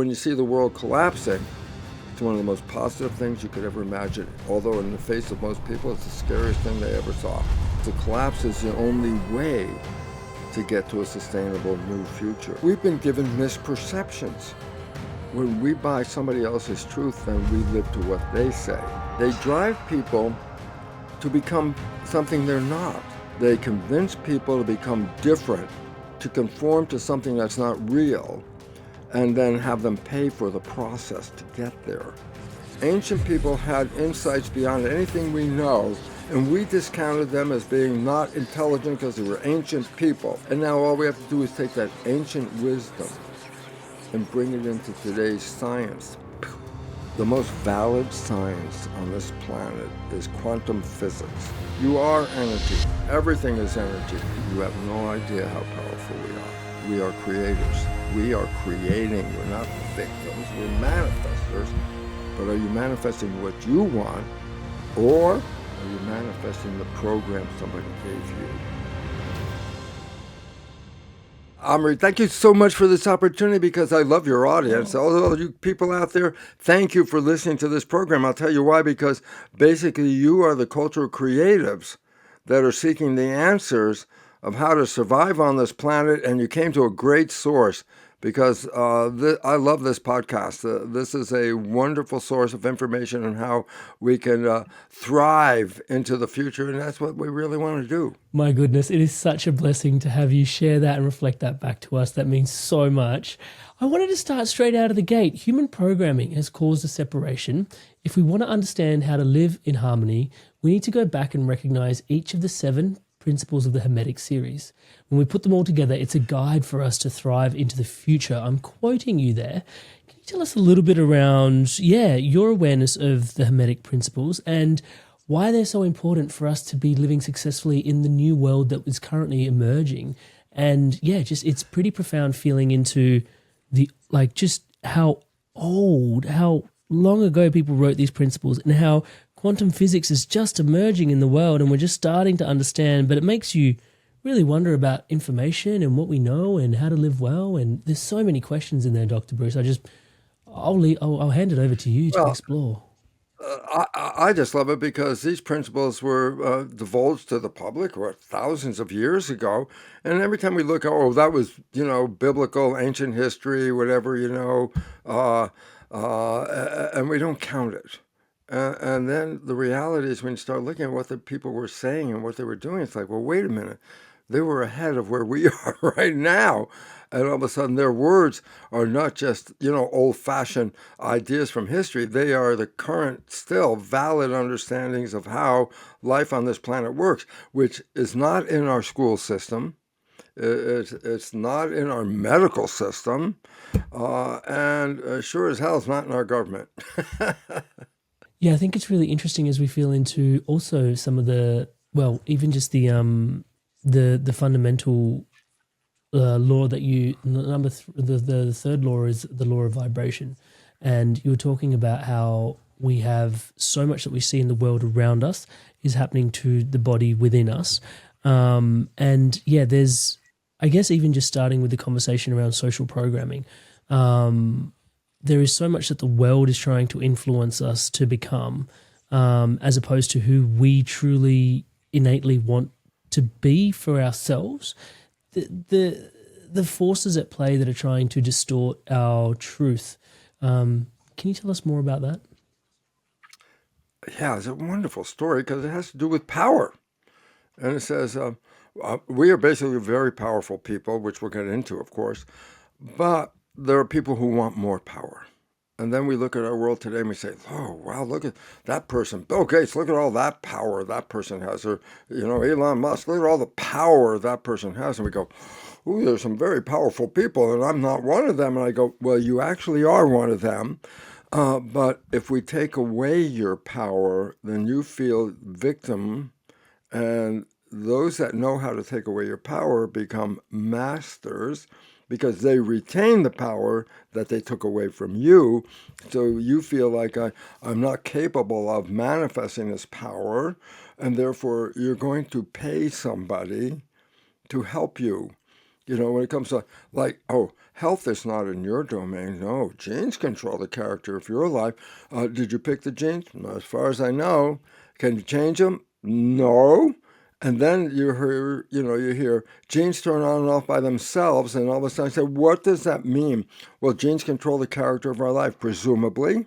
when you see the world collapsing, it's one of the most positive things you could ever imagine. Although in the face of most people, it's the scariest thing they ever saw. The collapse is the only way to get to a sustainable new future. We've been given misperceptions. When we buy somebody else's truth, then we live to what they say. They drive people to become something they're not. They convince people to become different, to conform to something that's not real, and then have them pay for the process to get there. Ancient people had insights beyond anything we know, and we discounted them as being not intelligent because they were ancient people. And now all we have to do is take that ancient wisdom and bring it into today's science. The most valid science on this planet is quantum physics. You are energy. Everything is energy. You have no idea how powerful we are. We are creators. We are creating. We're not victims. We're manifestors. But are you manifesting what you want, or are you manifesting the program somebody gave you? Omri, thank you so much for this opportunity, because I love your audience. All you people out there, thank you for listening to this program. I'll tell you why, because basically you are the cultural creatives that are seeking the answers of how to survive on this planet, and you came to a great source, because I love this podcast. This is a wonderful source of information on how we can thrive into the future, and that's what we really want to do. My goodness, it is such a blessing to have you share that and reflect that back to us. That means so much. I wanted to start straight out of the gate. Human programming has caused a separation. If we want to understand how to live in harmony, we need to go back and recognize each of the 7 principles of the Hermetic series. When we put them all together, it's a guide for us to thrive into the future. I'm quoting you there. Can you tell us a little bit around, your awareness of the Hermetic principles and why they're so important for us to be living successfully in the new world that is currently emerging? And it's pretty profound feeling into just how long ago people wrote these principles, and how quantum physics is just emerging in the world and we're just starting to understand, but it makes you really wonder about information and what we know and how to live well. And there's so many questions in there, Dr. Bruce. I'll hand it over to you to explore. I just love it because these principles were divulged to the public thousands of years ago. And every time we look, that was, biblical, ancient history, whatever, and we don't count it. And then the reality is, when you start looking at what the people were saying and what they were doing, it's like, well, wait a minute. They were ahead of where we are right now. And all of a sudden, their words are not just, old-fashioned ideas from history. They are the current, still valid understandings of how life on this planet works, which is not in our school system. It's not in our medical system. And sure as hell, it's not in our government. Yeah, I think it's really interesting as we feel into also some of even just the fundamental law that the third law is the law of vibration. And you were talking about how we have so much that we see in the world around us is happening to the body within us. There's, I guess, even just starting with the conversation around social programming, there is so much that the world is trying to influence us to become, as opposed to who we truly innately want to be for ourselves. The forces at play that are trying to distort our truth. Can you tell us more about that? Yeah, it's a wonderful story because it has to do with power. And it says, we are basically very powerful people, which we'll get into, of course, but there are people who want more power. And then we look at our world today and we say, oh, wow, look at that person. Bill Gates, look at all that power that person has. Or, Elon Musk, look at all the power that person has. And we go, ooh, there's some very powerful people, and I'm not one of them. And I go, well, you actually are one of them. But if we take away your power, then you feel victim. And those that know how to take away your power become masters, because they retain the power that they took away from you. So you feel like I'm not capable of manifesting this power, and therefore you're going to pay somebody to help you. When it comes to Health is not in your domain. No, genes control the character of your life. Did you pick the genes? As far as I know. Can you change them? No. And then you hear genes turn on and off by themselves, and all of a sudden I say, what does that mean? Well, genes control the character of our life, presumably.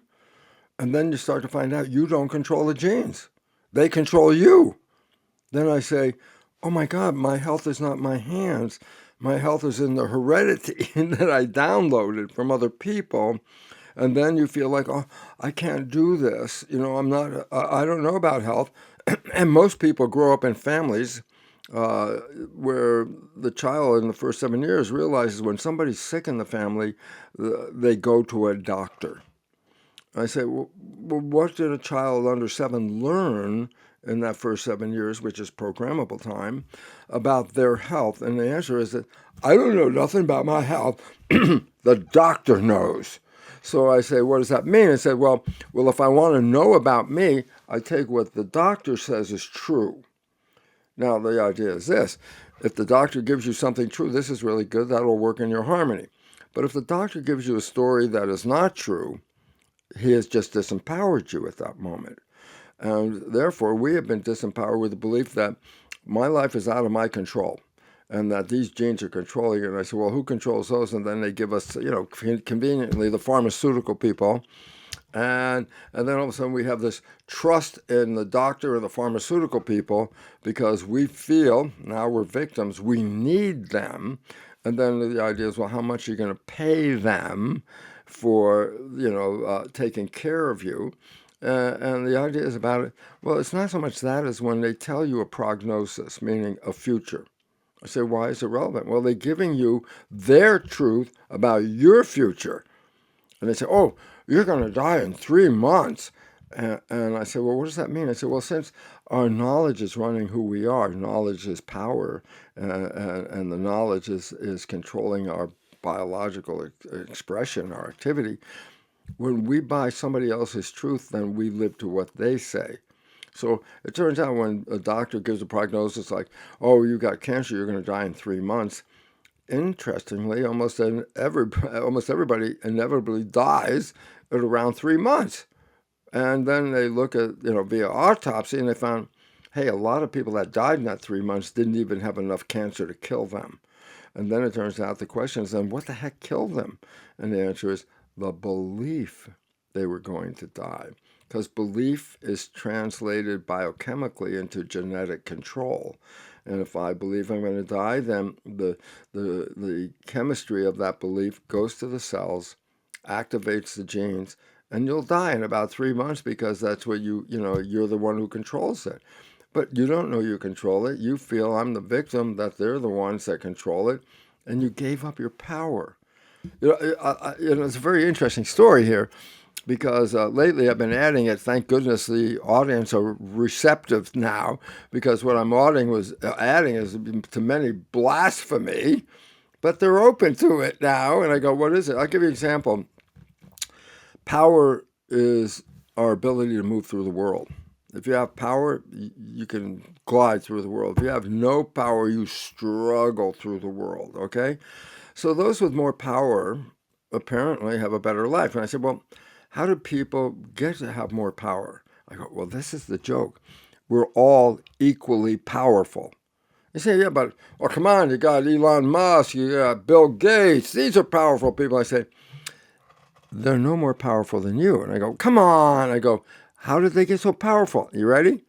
And then you start to find out you don't control the genes. They control you. Then I say, oh my God, my health is not in my hands. My health is in the heredity that I downloaded from other people. And then you feel like, oh, I can't do this. I don't know about health. And most people grow up in families where the child in the first 7 years realizes when somebody's sick in the family, they go to a doctor. I say, well, what did a child under 7 learn in that first 7 years, which is programmable time, about their health? And the answer is that I don't know nothing about my health. The doctor knows. So I say, what does that mean? I said, well, if I want to know about me, I take what the doctor says is true. Now, the idea is this. If the doctor gives you something true, this is really good, that'll work in your harmony. But if the doctor gives you a story that is not true, he has just disempowered you at that moment. And therefore, we have been disempowered with the belief that my life is out of my control and that these genes are controlling it. And I say, well, who controls those? And then they give us, conveniently, the pharmaceutical people. And then all of a sudden we have this trust in the doctor and the pharmaceutical people because we feel, now we're victims, we need them. And then the idea is, well, how much are you going to pay them for, taking care of you? And the idea is about it, well, it's not so much that as when they tell you a prognosis, meaning a future. I say, why is it relevant? Well, they're giving you their truth about your future. And they say, oh, you're going to die in 3 months. And I say, well, what does that mean? I say, well, since our knowledge is running who we are, knowledge is power, and the knowledge is controlling our biological expression, our activity. When we buy somebody else's truth, then we live to what they say. So it turns out when a doctor gives a prognosis like, oh, you got cancer, you're going to die in 3 months, interestingly, almost everybody inevitably dies at around 3 months. And then they look at, via autopsy, and they found, hey, a lot of people that died in that 3 months didn't even have enough cancer to kill them. And then it turns out the question is then, what the heck killed them? And the answer is the belief they were going to die. Because belief is translated biochemically into genetic control. And if I believe I'm going to die, then the chemistry of that belief goes to the cells, activates the genes, and you'll die in about 3 months because that's what you're the one who controls it. But you don't know you control it. You feel I'm the victim, that they're the ones that control it, and you gave up your power. It's a very interesting story here because lately I've been adding it. Thank goodness the audience are receptive now because what I'm adding is to many blasphemy, but they're open to it now. And I go, what is it? I'll give you an example. Power is our ability to move through the world. If you have power, you can glide through the world. If you have no power, you struggle through the world, okay? So those with more power apparently have a better life. And I said, well, how do people get to have more power? I go, well, this is the joke. We're all equally powerful. They say, yeah, but, oh, come on, you got Elon Musk, you got Bill Gates. These are powerful people. I say, they're no more powerful than you. And I go, come on. I go, how did they get so powerful? You ready?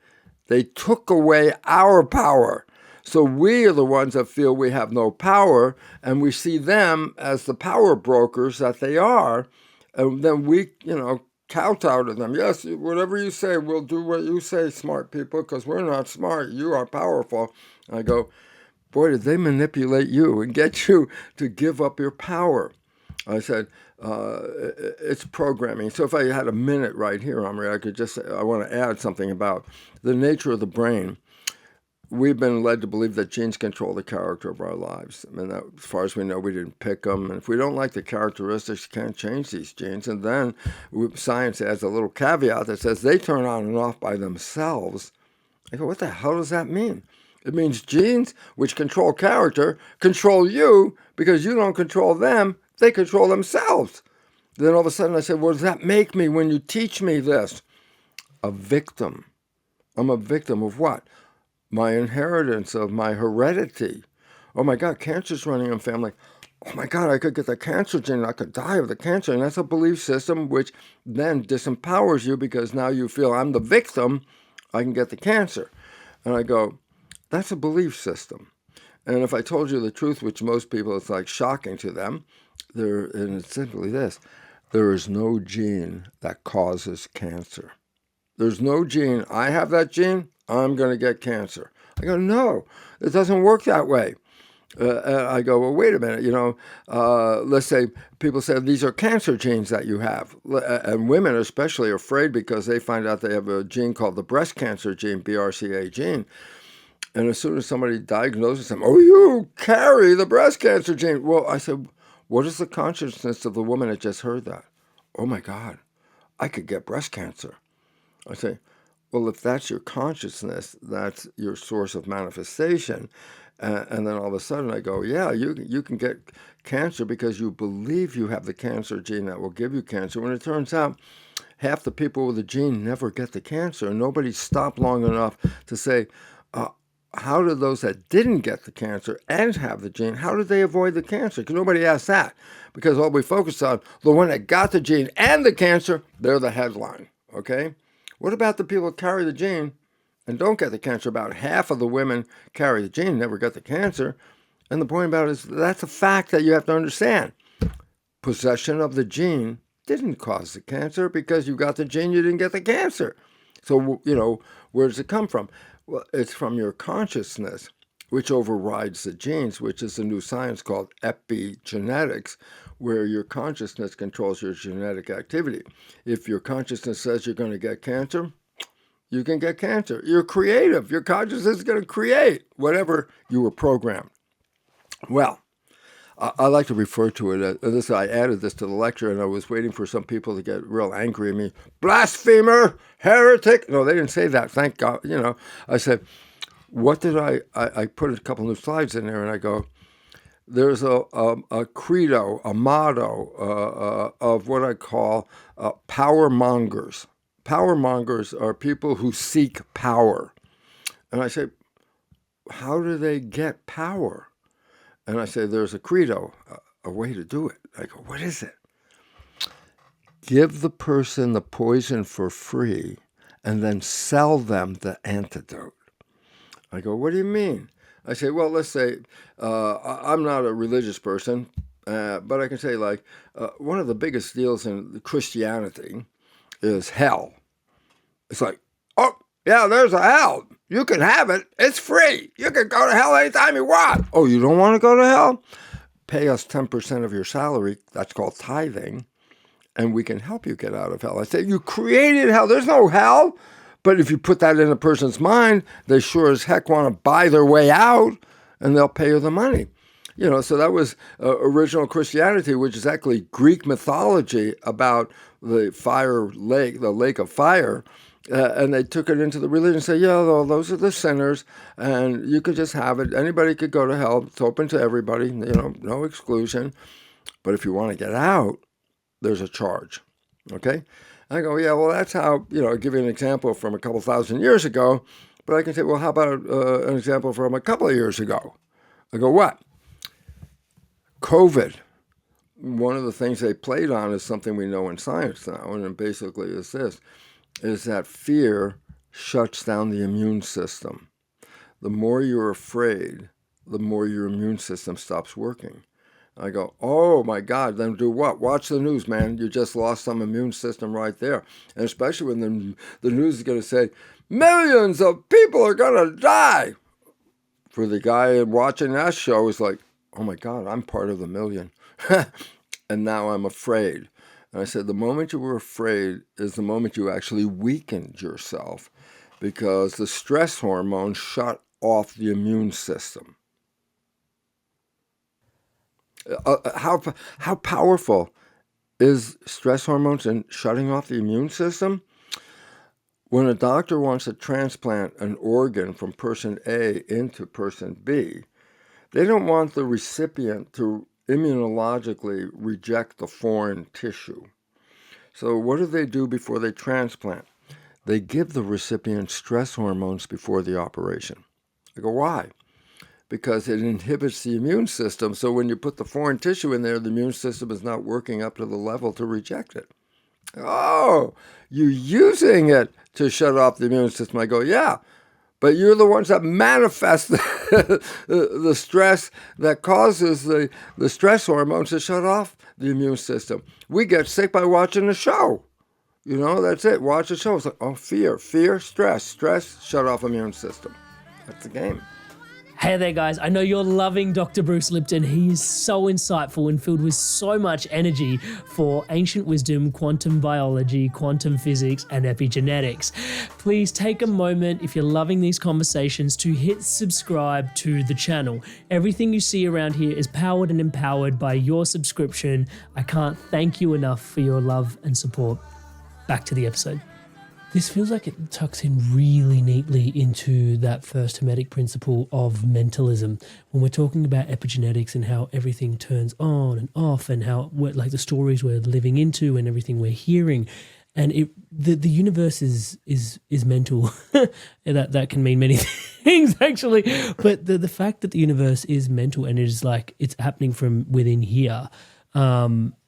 They took away our power. So we are the ones that feel we have no power, and we see them as the power brokers that they are. And then we, kowtow to them. Yes, whatever you say, we'll do what you say, smart people, because we're not smart. You are powerful. I go, boy, did they manipulate you and get you to give up your power. I said, it's programming. So if I had a minute right here, Omri, I want to add something about the nature of the brain. We've been led to believe that genes control the character of our lives. I mean, as far as we know, we didn't pick them. And if we don't like the characteristics, you can't change these genes. And then science adds a little caveat that says they turn on and off by themselves. I go, what the hell does that mean? It means genes, which control character, control you because you don't control them. They control themselves. Then all of a sudden I said, what does that make me when you teach me this? A victim. I'm a victim of what? My inheritance, of my heredity. Oh my God, cancer's running in family. Oh my God, I could get the cancer gene. I could die of the cancer. And that's a belief system which then disempowers you because now you feel I'm the victim. I can get the cancer. And I go, that's a belief system. And if I told you the truth, which most people, it's like shocking to them, and it's simply this: there is no gene that causes cancer. There's no gene. I have that gene, I'm going to get cancer. I go, no, it doesn't work that way. And I go, well, wait a minute, let's say people say these are cancer genes that you have. And women especially are afraid because they find out they have a gene called the breast cancer gene, BRCA gene. And as soon as somebody diagnoses them, oh, you carry the breast cancer gene. Well, I said, what is the consciousness of the woman that just heard that? Oh my God, I could get breast cancer. I say, well, if that's your consciousness, that's your source of manifestation. And then all of a sudden I go, yeah, you can get cancer because you believe you have the cancer gene that will give you cancer. When it turns out half the people with the gene never get the cancer. And nobody stopped long enough to say, how did those that didn't get the cancer and have the gene, how did they avoid the cancer? Because nobody asked that. Because all we focused on, the one that got the gene and the cancer, they're the headline, okay? What about the people that carry the gene and don't get the cancer? About half of the women carry the gene, never get the cancer. And the point about it is that's a fact that you have to understand. Possession of the gene didn't cause the cancer because you got the gene, you didn't get the cancer. So, where does it come from? Well, it's from your consciousness, which overrides the genes, which is a new science called epigenetics, where your consciousness controls your genetic activity. If your consciousness says you're going to get cancer, you can get cancer. You're creative. Your consciousness is going to create whatever you were programmed. Well, I like to refer to it as this. I added this to the lecture, and I was waiting for some people to get real angry at me. Blasphemer, heretic. No, they didn't say that. Thank God. I said, what did I put a couple new slides in there, and I go, there's a credo, a motto of what I call power mongers. Power mongers are people who seek power. And I say, how do they get power? And I say, there's a credo, a way to do it. I go, what is it? Give the person the poison for free and then sell them the antidote. I go, what do you mean? I say, well, let's say I'm not a religious person, but I can say one of the biggest deals in Christianity is hell. It's like, oh, yeah, there's a hell. You can have it. It's free. You can go to hell anytime you want. Oh, you don't want to go to hell? Pay us 10% of your salary. That's called tithing. And we can help you get out of hell. I say, you created hell. There's no hell. But if you put that in a person's mind, they sure as heck want to buy their way out, and they'll pay you the money. So that was original Christianity, which is actually Greek mythology about the lake of fire. And they took it into the religion and said, yeah, those are the sinners, and you could just have it. Anybody could go to hell. It's open to everybody, no exclusion. But if you want to get out, there's a charge, okay? I go, yeah, well, that's how, I'll give you an example from a couple thousand years ago, but I can say, well, how about an example from a couple of years ago? I go, what? COVID. One of the things they played on is something we know in science now, and it basically is this, is that fear shuts down the immune system. The more you're afraid, the more your immune system stops working. I go, oh my God, then do what? Watch the news, man. You just lost some immune system right there. And especially when the news is going to say, millions of people are going to die. For the guy watching that show, is like, oh my God, I'm part of the million. And now I'm afraid. And I said, the moment you were afraid is the moment you actually weakened yourself, because the stress hormone shut off the immune system. How powerful is stress hormones in shutting off the immune system? When a doctor wants to transplant an organ from person A into person B, they don't want the recipient to immunologically reject the foreign tissue. So what do they do before they transplant? They give the recipient stress hormones before the operation. I go, why? Because it inhibits the immune system. So when you put the foreign tissue in there, the immune system is not working up to the level to reject it. Oh, you're using it to shut off the immune system. I go, yeah, but you're the ones that manifest the stress that causes the stress hormones to shut off the immune system. We get sick by watching the show. That's it. Watch the show. It's like, oh, fear, stress, shut off immune system. That's the game. Hey there, guys. I know you're loving Dr. Bruce Lipton. He is so insightful and filled with so much energy for ancient wisdom, quantum biology, quantum physics, and epigenetics. Please take a moment, if you're loving these conversations, to hit subscribe to the channel. Everything you see around here is powered and empowered by your subscription. I can't thank you enough for your love and support. Back to the episode. This feels like it tucks in really neatly into that first Hermetic principle of mentalism. When we're talking about epigenetics and how everything turns on and off and how like the stories we're living into and everything we're hearing. And the universe is mental. that can mean many things actually. But the fact that the universe is mental and it is like it's happening from within here.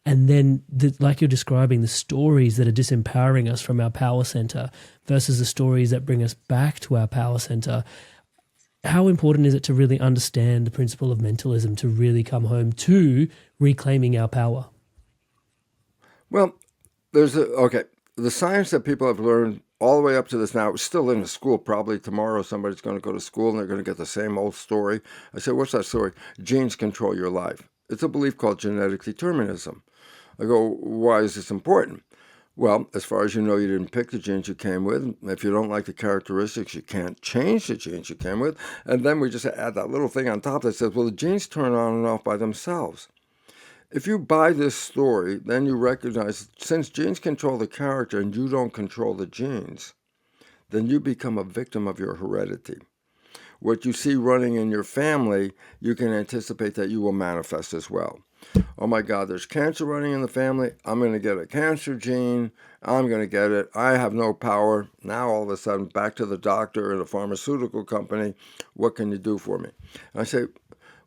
And then, like you're describing, the stories that are disempowering us from our power center versus the stories that bring us back to our power center. How important is it to really understand the principle of mentalism to really come home to reclaiming our power? Well, the science that people have learned all the way up to this now is still in the school. Probably tomorrow somebody's going to go to school and they're going to get the same old story. I say, what's that story? Genes control your life. It's a belief called genetic determinism. I go, why is this important? Well, as far as you know, you didn't pick the genes you came with. If you don't like the characteristics, you can't change the genes you came with. And then we just add that little thing on top that says, well, the genes turn on and off by themselves. If you buy this story, then you recognize since genes control the character and you don't control the genes, then you become a victim of your heredity. What you see running in your family, you can anticipate that you will manifest as well. Oh my God, there's cancer running in the family. I'm going to get a cancer gene. I'm going to get it. I have no power. Now all of a sudden, back to the doctor and the pharmaceutical company. What can you do for me? And I say,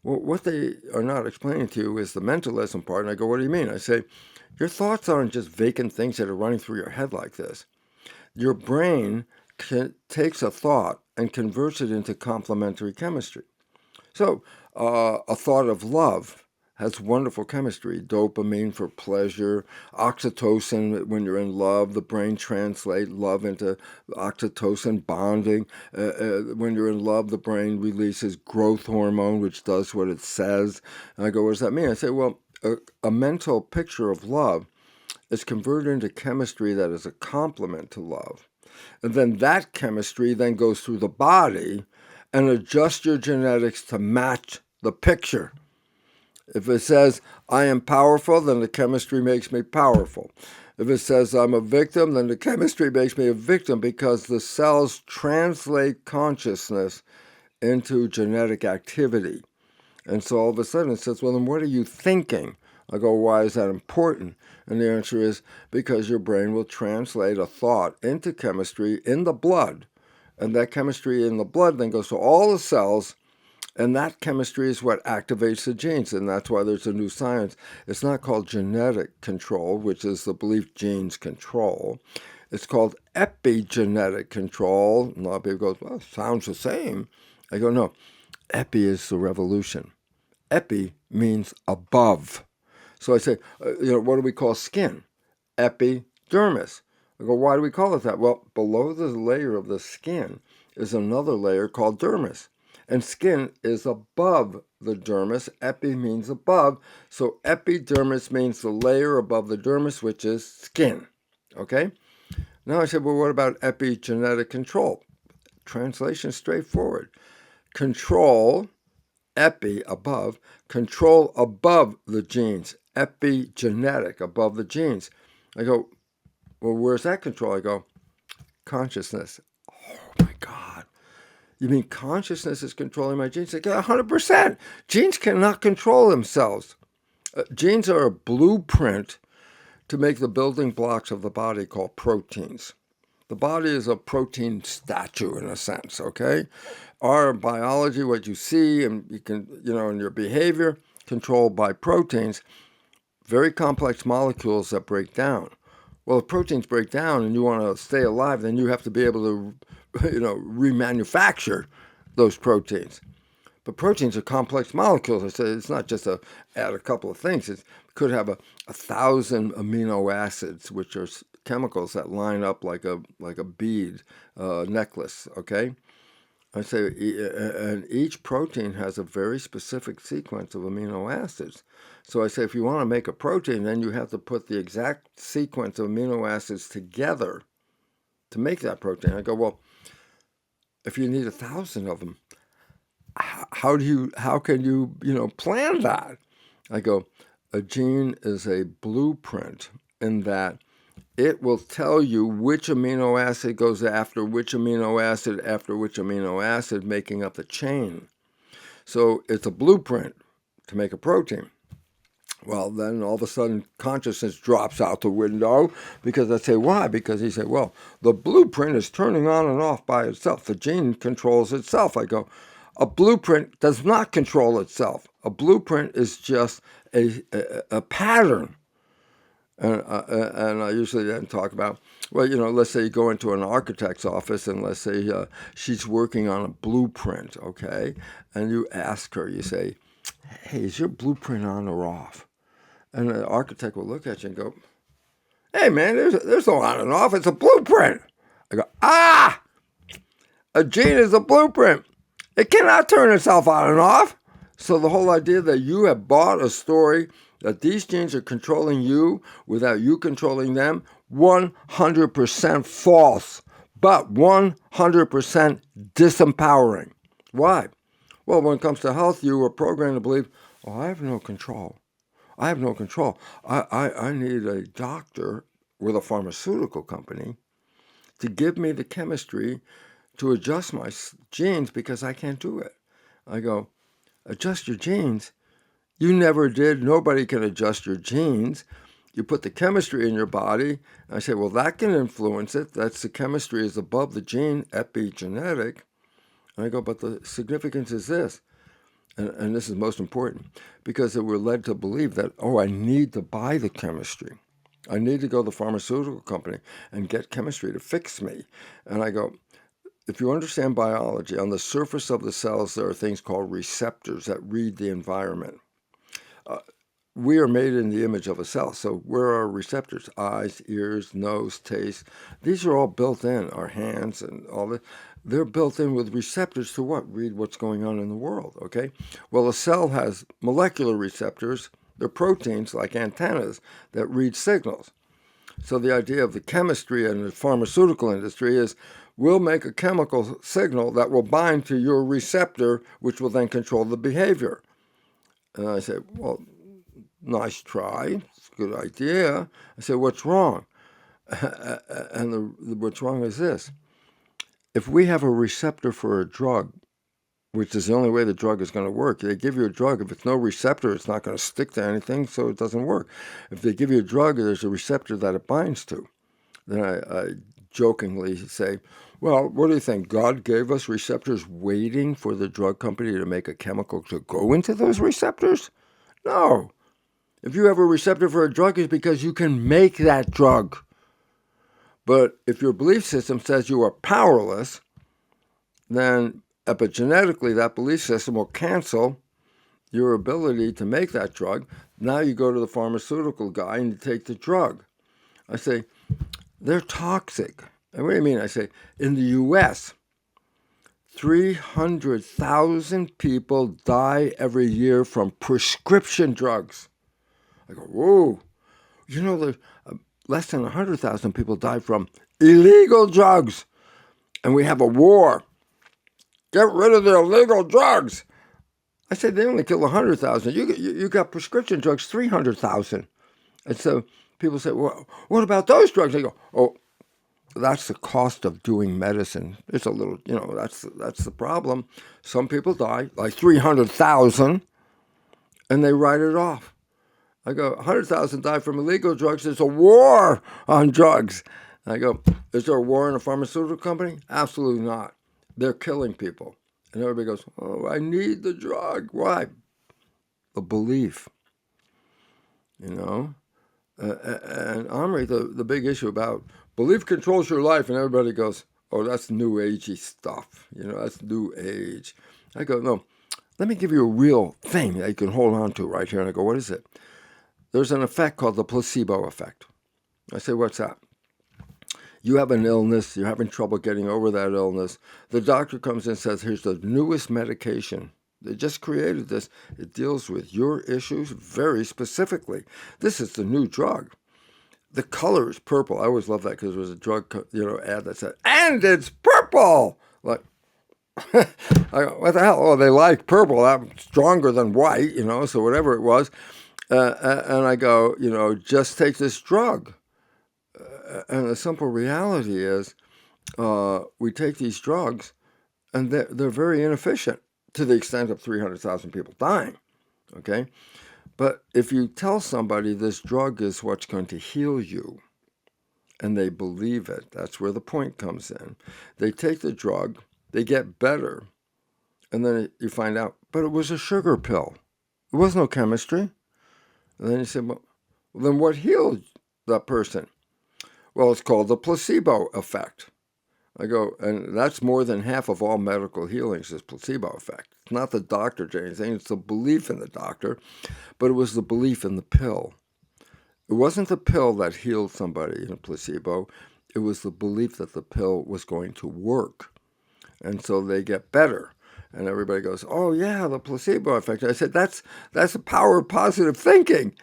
well, what they are not explaining to you is the mentalism part. And I go, what do you mean? I say, your thoughts aren't just vacant things that are running through your head like this. Your brain takes a thought and converts it into complementary chemistry. So a thought of love has wonderful chemistry. Dopamine for pleasure, oxytocin when you're in love. The brain translates love into oxytocin bonding. When you're in love, the brain releases growth hormone, which does what it says. And I go, what does that mean? I say, well, a mental picture of love is converted into chemistry that is a complement to love. And then that chemistry then goes through the body and adjusts your genetics to match the picture. If it says, I am powerful, then the chemistry makes me powerful. If it says I'm a victim, then the chemistry makes me a victim because the cells translate consciousness into genetic activity. And so all of a sudden it says, well, then what are you thinking? I go, why is that important? And the answer is because your brain will translate a thought into chemistry in the blood. And that chemistry in the blood then goes to all the cells. And that chemistry is what activates the genes. And that's why there's a new science. It's not called genetic control, which is the belief genes control. It's called epigenetic control. A lot of people go, well, it sounds the same. I go, no. Epi is the revolution. Epi means above. So I say, what do we call skin? Epidermis. I go, why do we call it that? Well, below the layer of the skin is another layer called dermis. And skin is above the dermis. Epi means above. So epidermis means the layer above the dermis, which is skin. Okay? Now I said, well, what about epigenetic control? Translation straightforward. Control, epi, above, control above the genes. Epigenetic, above the genes. I go, well, where's that control? I go, consciousness. Oh my God. You mean consciousness is controlling my genes? I go, 100%. Genes cannot control themselves. Genes are a blueprint to make the building blocks of the body called proteins. The body is a protein statue in a sense, okay? Our biology, what you see and you can, in your behavior, controlled by proteins, very complex molecules that break down. Well, if proteins break down and you want to stay alive, then you have to be able to, remanufacture those proteins. But proteins are complex molecules. I say it's not just add a couple of things. It could have 1,000 amino acids, which are chemicals that line up like a bead necklace. Okay, I say, and each protein has a very specific sequence of amino acids. So I say, if you want to make a protein, then you have to put the exact sequence of amino acids together to make that protein. I go, well, if you need 1,000 of them, how can you plan that? I go, a gene is a blueprint in that it will tell you which amino acid goes after which amino acid, making up the chain. So it's a blueprint to make a protein. Well, then all of a sudden consciousness drops out the window because I say, why? Because he said, well, the blueprint is turning on and off by itself. The gene controls itself. I go, a blueprint does not control itself. A blueprint is just a pattern. And I usually then talk about, well, let's say you go into an architect's office and let's say she's working on a blueprint, okay? And you ask her, you say, hey, is your blueprint on or off? And the architect will look at you and go, hey, man, there's no on and off. It's a blueprint. I go, a gene is a blueprint. It cannot turn itself on and off. So the whole idea that you have bought a story that these genes are controlling you without you controlling them, 100% false, but 100% disempowering. Why? Well, when it comes to health, you were programmed to believe, I have no control. I have no control. I need a doctor with a pharmaceutical company to give me the chemistry to adjust my genes because I can't do it. I go, adjust your genes? You never did. Nobody can adjust your genes. You put the chemistry in your body. I say, well, that can influence it. That's the chemistry is above the gene, epigenetic. And I go, but the significance is this. And this is most important, because we're led to believe that, I need to buy the chemistry. I need to go to the pharmaceutical company and get chemistry to fix me. And I go, if you understand biology, on the surface of the cells, there are things called receptors that read the environment. We are made in the image of a cell. So where are our receptors? Eyes, ears, nose, taste. These are all built in, our hands and all that. They're built in with receptors to what? Read what's going on in the world, okay? Well, a cell has molecular receptors. They're proteins like antennas that read signals. So the idea of the chemistry and the pharmaceutical industry is we'll make a chemical signal that will bind to your receptor, which will then control the behavior. And I say, well, nice try. It's a good idea. I say, what's wrong? And what's wrong is this. If we have a receptor for a drug, which is the only way the drug is going to work, they give you a drug. If it's no receptor, it's not going to stick to anything, so it doesn't work. If they give you a drug, there's a receptor that it binds to. Then I jokingly say, well, what do you think? God gave us receptors waiting for the drug company to make a chemical to go into those receptors? No. If you have a receptor for a drug, it's because you can make that drug. But if your belief system says you are powerless, then epigenetically that belief system will cancel your ability to make that drug. Now you go to the pharmaceutical guy and you take the drug. I say, they're toxic. And what do you mean? I say, in the U.S., 300,000 people die every year from prescription drugs. I go, whoa. There's less than 100,000 people die from illegal drugs. And we have a war. Get rid of the illegal drugs. I said, they only kill 100,000. You got prescription drugs, 300,000. And so people say, well, what about those drugs? I go, that's the cost of doing medicine. It's a little, that's the problem. Some people die, like 300,000, and they write it off. I go, 100,000 die from illegal drugs. There's a war on drugs. I go, is there a war in a pharmaceutical company? Absolutely not. They're killing people. And everybody goes, oh, I need the drug. Why? The belief, you know? And Omri, the big issue about belief controls your life, and everybody goes, oh, that's new agey stuff. You know, that's new age. I go, no, let me give you a real thing that you can hold on to right here. And I go, what is it? There's an effect called the placebo effect. I say, what's that? You have an illness, you're having trouble getting over that illness. The doctor comes in and says, here's the newest medication. They just created this. It deals with your issues very specifically. This is the new drug. The color is purple. I always love that because there was a drug, ad that said, and it's purple. Like, I go, what the hell? Oh, they like purple. That's stronger than white, so whatever it was. And I go, just take this drug. And the simple reality is we take these drugs and they're very inefficient to the extent of 300,000 people dying, okay? But if you tell somebody this drug is what's going to heal you and they believe it, that's where the point comes in. They take the drug, they get better, and then you find out, but it was a sugar pill. There was no chemistry. And then you say, well, then what healed that person? Well, it's called the placebo effect. I go, and that's more than half of all medical healings is placebo effect. It's not the doctor doing anything, it's the belief in the doctor, but it was the belief in the pill. It wasn't the pill that healed somebody in a placebo, it was the belief that the pill was going to work. And so they get better. And everybody goes, oh yeah, the placebo effect. I said, that's the power of positive thinking.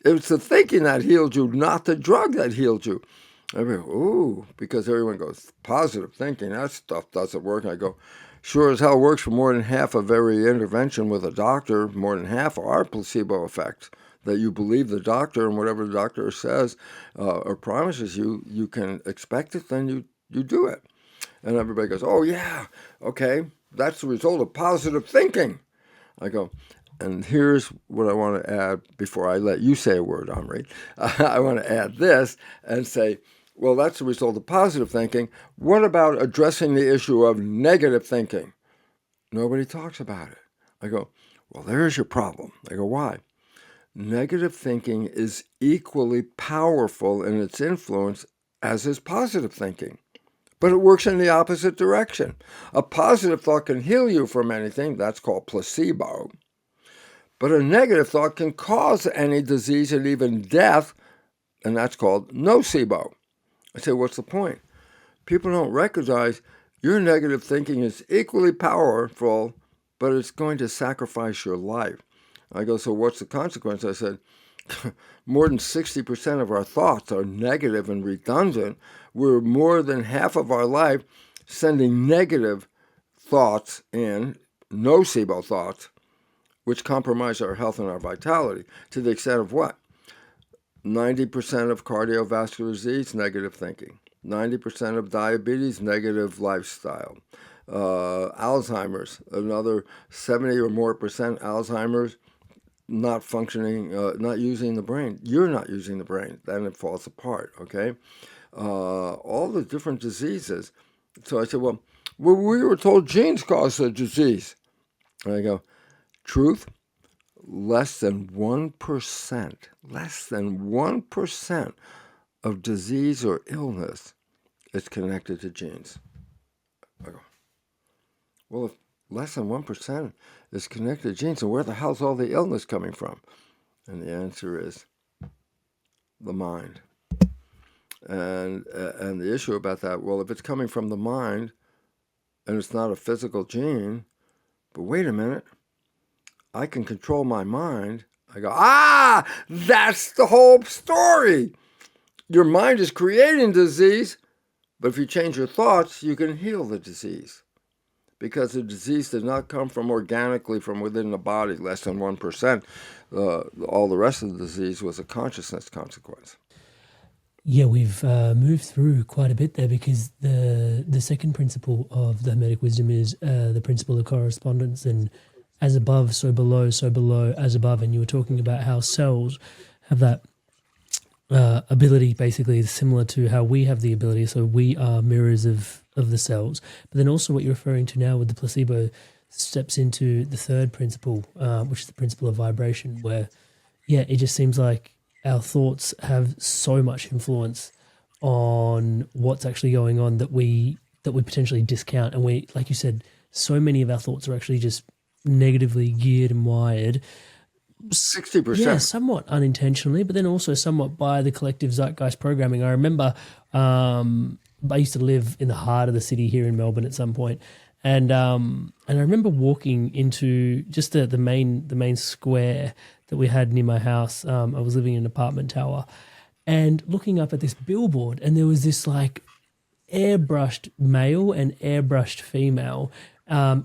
It's the thinking that healed you, not the drug that healed you. Everybody, ooh, because everyone goes, positive thinking, that stuff doesn't work. And I go, sure as hell works for more than half of every intervention with a doctor. More than half are placebo effects. That you believe the doctor and whatever the doctor says or promises you, you can expect it, then you do it. And everybody goes, oh yeah, okay, that's the result of positive thinking. I go, and here's what I want to add before I let you say a word, Omri. I want to add this and say, well, that's the result of positive thinking. What about addressing the issue of negative thinking? Nobody talks about it. I go, well, there's your problem. I go, why? Negative thinking is equally powerful in its influence as is positive thinking. But it works in the opposite direction. A positive thought can heal you from anything. That's called placebo. But a negative thought can cause any disease and even death, and that's called nocebo. I say, what's the point? People don't recognize your negative thinking is equally powerful, but it's going to sacrifice your life. I go, so what's the consequence? I said, more than 60% of our thoughts are negative and redundant. We're more than half of our life sending negative thoughts in, nocebo thoughts, which compromise our health and our vitality to the extent of what? 90% of cardiovascular disease, negative thinking. 90% of diabetes, negative lifestyle. Alzheimer's, another 70 or more percent Alzheimer's, not functioning, not using the brain. You're not using the brain. Then it falls apart, okay? All the different diseases. So I said, well, we were told genes cause the disease. And I go, truth, less than 1% of disease or illness is connected to genes. I go, well, if less than 1% is connected to genes, and where the hell's all the illness coming from? And the answer is the mind. And the issue about that, well, if it's coming from the mind and it's not a physical gene, but wait a minute, I can control my mind. I go, that's the whole story. Your mind is creating disease, but if you change your thoughts, you can heal the disease. Because the disease did not come from organically from within the body, less than 1%. All the rest of the disease was a consciousness consequence. Yeah, we've moved through quite a bit there because the second principle of the Hermetic wisdom is the principle of correspondence, and as above, so below, as above. And you were talking about how cells have that ability, basically similar to how we have the ability. So we are mirrors of the cells. But then also what you're referring to now with the placebo steps into the third principle, which is the principle of vibration, where, yeah, it just seems like our thoughts have so much influence on what's actually going on that we potentially discount. And we, like you said, so many of our thoughts are actually just negatively geared and wired. 60%. Yeah, somewhat unintentionally, but then also somewhat by the collective zeitgeist programming. I remember I used to live in the heart of the city here in Melbourne at some point, and I remember walking into just the main square that we had near my house. I was living in an apartment tower, and looking up at this billboard, and there was this like airbrushed male and airbrushed female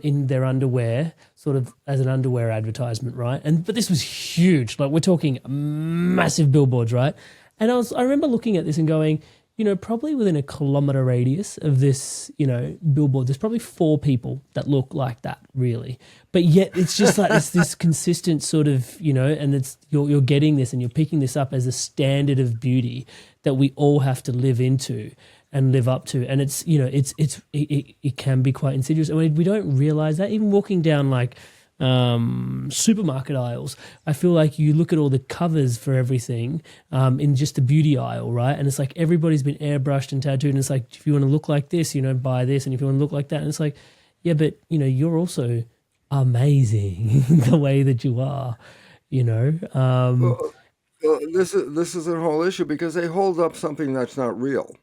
in their underwear, sort of as an underwear advertisement, right? But this was huge. Like, we're talking massive billboards, right? And I remember looking at this and going, probably within a kilometer radius of this, billboard, there's probably 4 people that look like that, really. But yet it's just like it's this consistent sort of, and it's you're getting this and you're picking this up as a standard of beauty that we all have to live into and live up to. And it's, it can be quite insidious. And we don't realize that, even walking down like supermarket aisles, I feel like you look at all the covers for everything in just the beauty aisle, right? And it's like everybody's been airbrushed and tattooed, and it's like, if you want to look like this, buy this, and if you want to look like that, and it's like, yeah, but you're also amazing the way that you are, Well, this is a whole issue because they hold up something that's not real.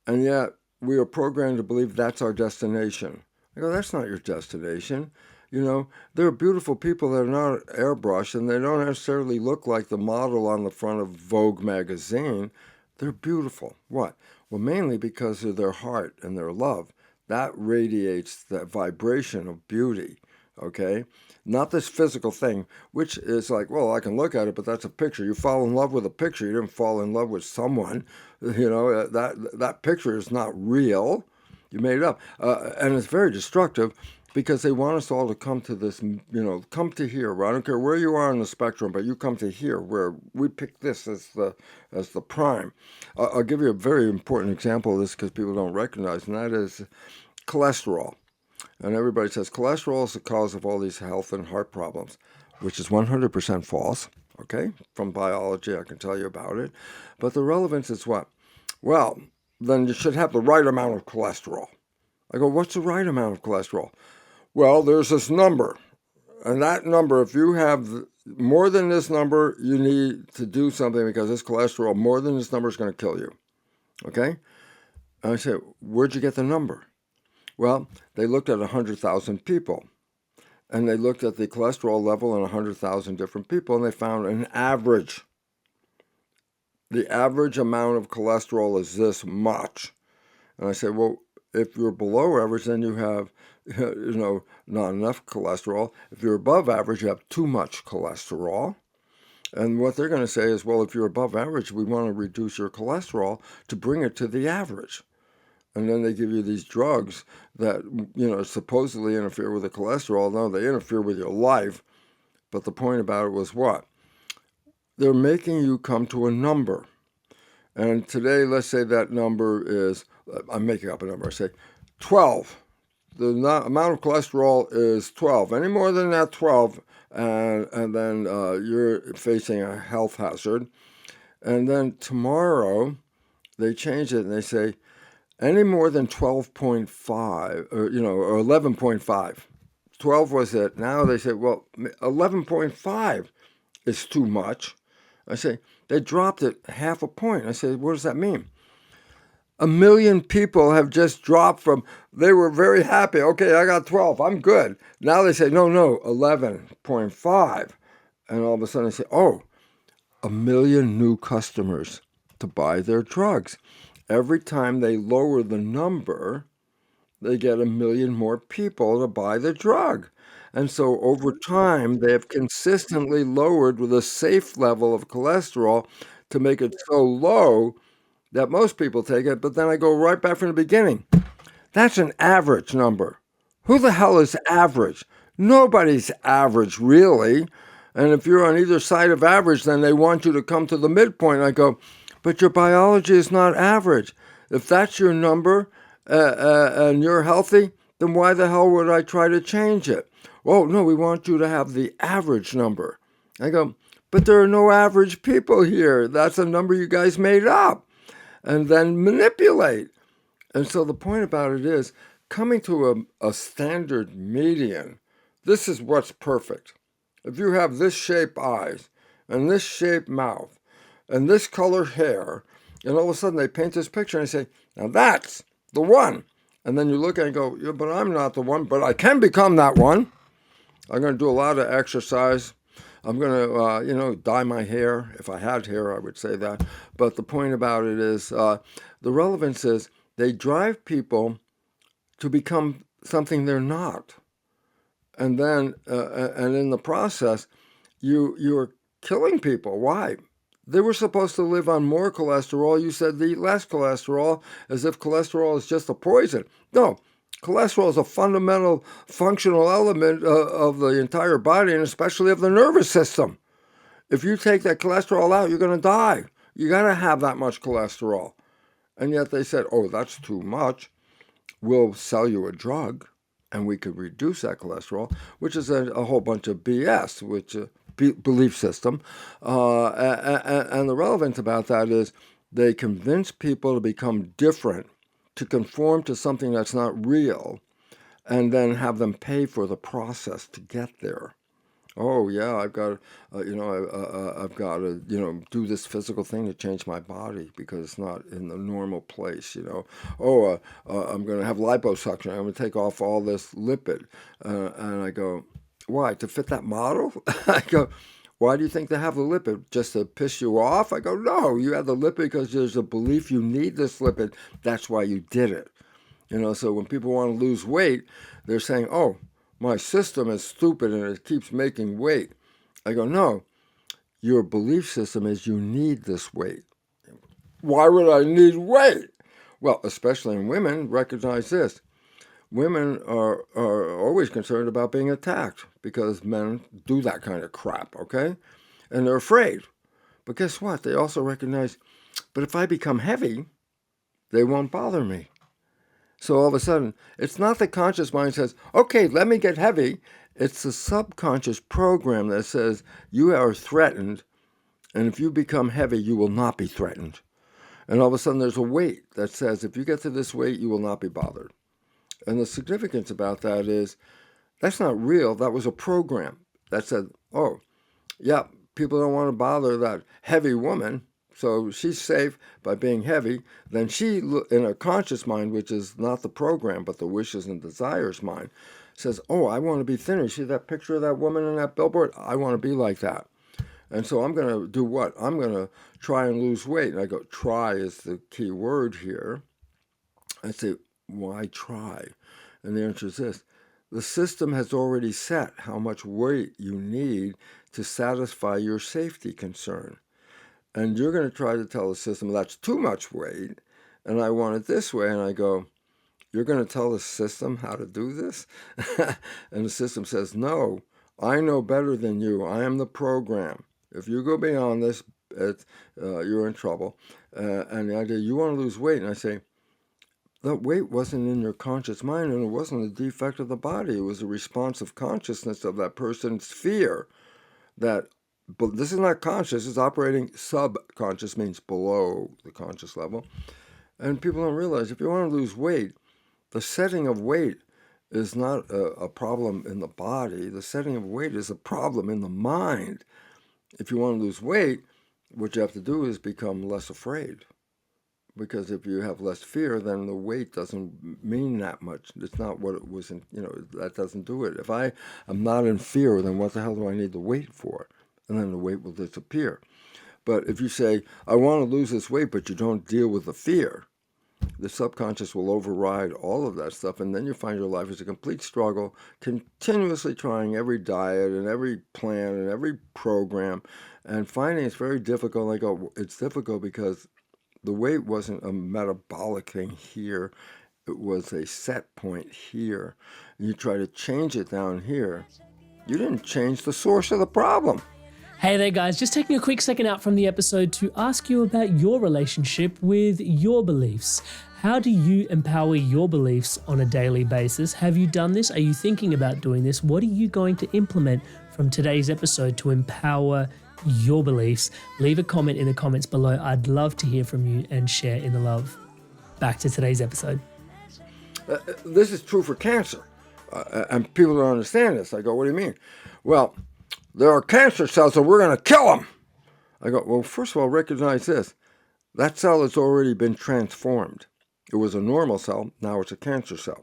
And yet we are programmed to believe that's our destination. I go, that's not your destination. There are beautiful people that are not airbrushed, and they don't necessarily look like the model on the front of Vogue magazine. They're beautiful. What? Well, mainly because of their heart and their love. That radiates that vibration of beauty, okay? Not this physical thing, which is like, well, I can look at it, but that's a picture. You fall in love with a picture. You didn't fall in love with someone. That picture is not real. You made it up. And it's very destructive because they want us all to come to this, come to here. I don't care where you are on the spectrum, but you come to here where we pick this as the prime. I'll give you a very important example of this because people don't recognize, and that is cholesterol. And everybody says cholesterol is the cause of all these health and heart problems, which is 100% false, okay? From biology, I can tell you about it. But the relevance is what? Well, then you should have the right amount of cholesterol. I go, what's the right amount of cholesterol? Well, there's this number. And that number, if you have more than this number, you need to do something because this cholesterol, more than this number, is going to kill you, okay? And I said, where'd you get the number? Well, they looked at 100,000 people, and they looked at the cholesterol level in 100,000 different people, and they found an average. The average amount of cholesterol is this much. And I said, well, if you're below average, then you have, not enough cholesterol. If you're above average, you have too much cholesterol. And what they're going to say is, well, if you're above average, we want to reduce your cholesterol to bring it to the average. And then they give you these drugs that, supposedly interfere with the cholesterol. No, they interfere with your life. But the point about it was what? They're making you come to a number. And today, let's say that number is, I'm making up a number, I say 12. The amount of cholesterol is 12. Any more than that, 12, and then you're facing a health hazard. And then tomorrow, they change it and they say, any more than 12.5 or 11.5. 12 was it. Now they say, well, 11.5 is too much. I say, they dropped it half a point. I say, what does that mean? 1 million people have just dropped from, they were very happy. Okay, I got 12. I'm good. Now they say, no, 11.5. And all of a sudden they say, 1 million new customers to buy their drugs. Every time they lower the number, they get 1 million more people to buy the drug. And so over time, they have consistently lowered with a safe level of cholesterol to make it so low that most people take it. But then I go right back from the beginning. That's an average number. Who the hell is average? Nobody's average, really. And if you're on either side of average, then they want you to come to the midpoint. I go, but your biology is not average. If that's your number and you're healthy, then why the hell would I try to change it? Oh, no, we want you to have the average number. I go, but there are no average people here. That's a number you guys made up and then manipulate. And so the point about it is coming to a standard median. This is what's perfect. If you have this shape eyes and this shape mouth and this color hair, and all of a sudden they paint this picture and say, now that's the one. And then you look at it and go, yeah, but I'm not the one, but I can become that one. I'm going to do a lot of exercise. I'm going to, dye my hair. If I had hair, I would say that. But the point about it is, the relevance is they drive people to become something they're not. And then, and in the process, you're killing people. Why? They were supposed to live on more cholesterol. You said to eat less cholesterol, as if cholesterol is just a poison. No, cholesterol is a fundamental functional element of the entire body, and especially of the nervous system. If you take that cholesterol out, you're going to die. You got to have that much cholesterol. And yet they said, oh, that's too much. We'll sell you a drug, and we could reduce that cholesterol, which is a whole bunch of BS, which belief system. And the relevance about that is they convince people to become different, to conform to something that's not real, and then have them pay for the process to get there. Oh yeah, I've got, I've got to, do this physical thing to change my body because it's not in the normal place. Oh, I'm going to have liposuction. I'm going to take off all this lipid, and I go, why? To fit that model? I go, why do you think they have the lipid? Just to piss you off? I go, no, you have the lipid because there's a belief you need this lipid. That's why you did it. So when people want to lose weight, they're saying, oh, my system is stupid and it keeps making weight. I go, no, your belief system is you need this weight. Why would I need weight? Well, especially in women, recognize this. Women are always concerned about being attacked because men do that kind of crap, okay? And they're afraid. But guess what? They also recognize, but if I become heavy, they won't bother me. So all of a sudden, it's not the conscious mind says, okay, let me get heavy. It's the subconscious program that says you are threatened, and if you become heavy, you will not be threatened. And all of a sudden, there's a weight that says if you get to this weight, you will not be bothered. And the significance about that is that's not real. That was a program that said, oh, yeah, people don't want to bother that heavy woman. So she's safe by being heavy. Then she, in her conscious mind, which is not the program, but the wishes and desires mind, says, oh, I want to be thinner. See that picture of that woman in that billboard? I want to be like that. And so I'm going to do what? I'm going to try and lose weight. And I go, try is the key word here. I say, why try? And the answer is this. The system has already set how much weight you need to satisfy your safety concern. And you're going to try to tell the system that's too much weight, and I want it this way. And I go, you're going to tell the system how to do this? And the system says, no, I know better than you. I am the program. If you go beyond this, you're in trouble. And the idea, you want to lose weight. And I say, that weight wasn't in your conscious mind, and it wasn't a defect of the body. It was a response of consciousness of that person's fear that, but this is not conscious, it's operating subconscious, means below the conscious level. And people don't realize if you want to lose weight, the setting of weight is not a problem in the body. The setting of weight is a problem in the mind. If you want to lose weight, what you have to do is become less afraid. Because if you have less fear, then the weight doesn't mean that much. It's not what it was, that doesn't do it. If I am not in fear, then what the hell do I need the weight for? And then the weight will disappear. But if you say, I want to lose this weight, but you don't deal with the fear, the subconscious will override all of that stuff, and then you find your life is a complete struggle, continuously trying every diet and every plan and every program, and finding it's very difficult. I go, it's difficult because the weight wasn't a metabolic thing here. it was a set point here. You try to change it down here, you didn't change the source of the problem. Hey there, guys. Just taking a quick second out from the episode to ask you about your relationship with your beliefs. How do you empower your beliefs on a daily basis? Have you done this? Are you thinking about doing this? What are you going to implement from today's episode to empower your beliefs? Leave a comment in the comments below. I'd love to hear from you and share in the love. Back to today's episode. This is true for cancer. And people don't understand this. I go, what do you mean? Well, there are cancer cells and we're going to kill them. I go, well, first of all, recognize this. That cell has already been transformed. It was a normal cell, now it's a cancer cell.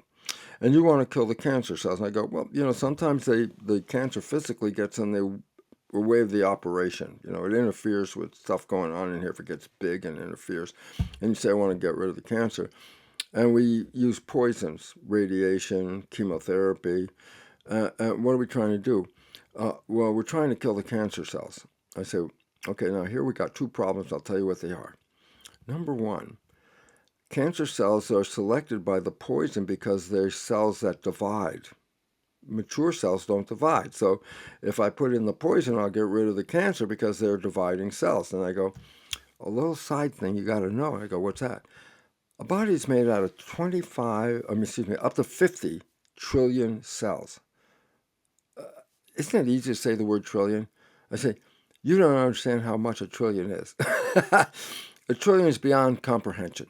And you want to kill the cancer cells. And I go, well, sometimes the cancer physically gets in the way of the operation. It interferes with stuff going on in here if it gets big and interferes. And you say, I want to get rid of the cancer. And we use poisons, radiation, chemotherapy. What are we trying to do? Well, we're trying to kill the cancer cells. I say, okay, now here we got two problems. I'll tell you what they are. Number one, cancer cells are selected by the poison because they're cells that divide. Mature cells don't divide. So if I put in the poison, I'll get rid of the cancer because they're dividing cells. And I go, a little side thing you got to know. I go, what's that? A body is made out of up to 50 trillion cells. Isn't it easy to say the word trillion? I say, you don't understand how much a trillion is. A trillion is beyond comprehension.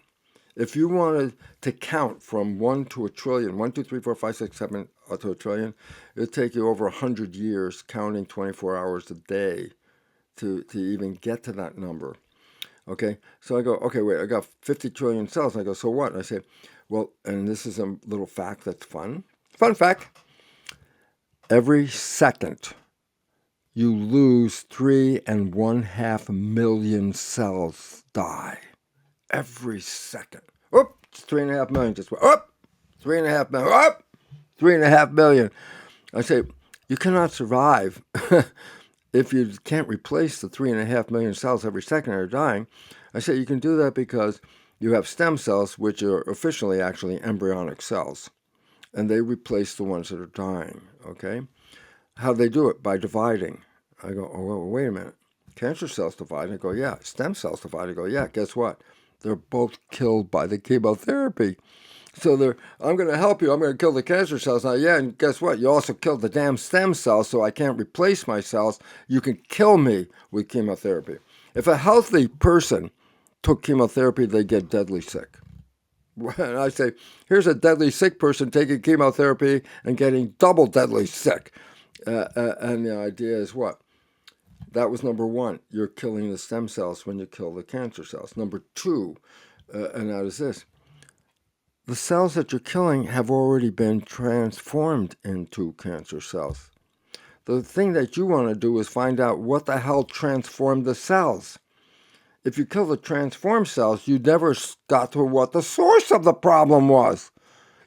If you wanted to count from 1 to a trillion, 1, 2, 3, 4, 5, 6, 7 to a trillion, it would take you over 100 years counting 24 hours a day to even get to that number. Okay, so I go, okay, wait, I got 50 trillion cells. And I go, so what? And I say, well, and this is a little fact that's fun. Fun fact. Every second, you lose 3.5 million cells die. Every second. Oop, it's 3.5 million just went. Oop, 3.5 million. Oop, 3.5 million. I say, you cannot survive if you can't replace the 3.5 million cells every second that are dying. I say you can do that because you have stem cells, which are officially actually embryonic cells, and they replace the ones that are dying, okay? How they do it? By dividing. I go, oh, well, wait a minute. Cancer cells divide? I go, yeah. Stem cells divide? I go, yeah. Guess what? They're both killed by the chemotherapy. So I'm going to help you. I'm going to kill the cancer cells. Now, yeah, and guess what? You also killed the damn stem cells, so I can't replace my cells. You can kill me with chemotherapy. If a healthy person took chemotherapy, they get deadly sick. And I say, here's a deadly sick person taking chemotherapy and getting double deadly sick. And the idea is what? That was number one. You're killing the stem cells when you kill the cancer cells. Number two, and that is this. The cells that you're killing have already been transformed into cancer cells. The thing that you want to do is find out what the hell transformed the cells. If you kill the transformed cells, you never got to what the source of the problem was.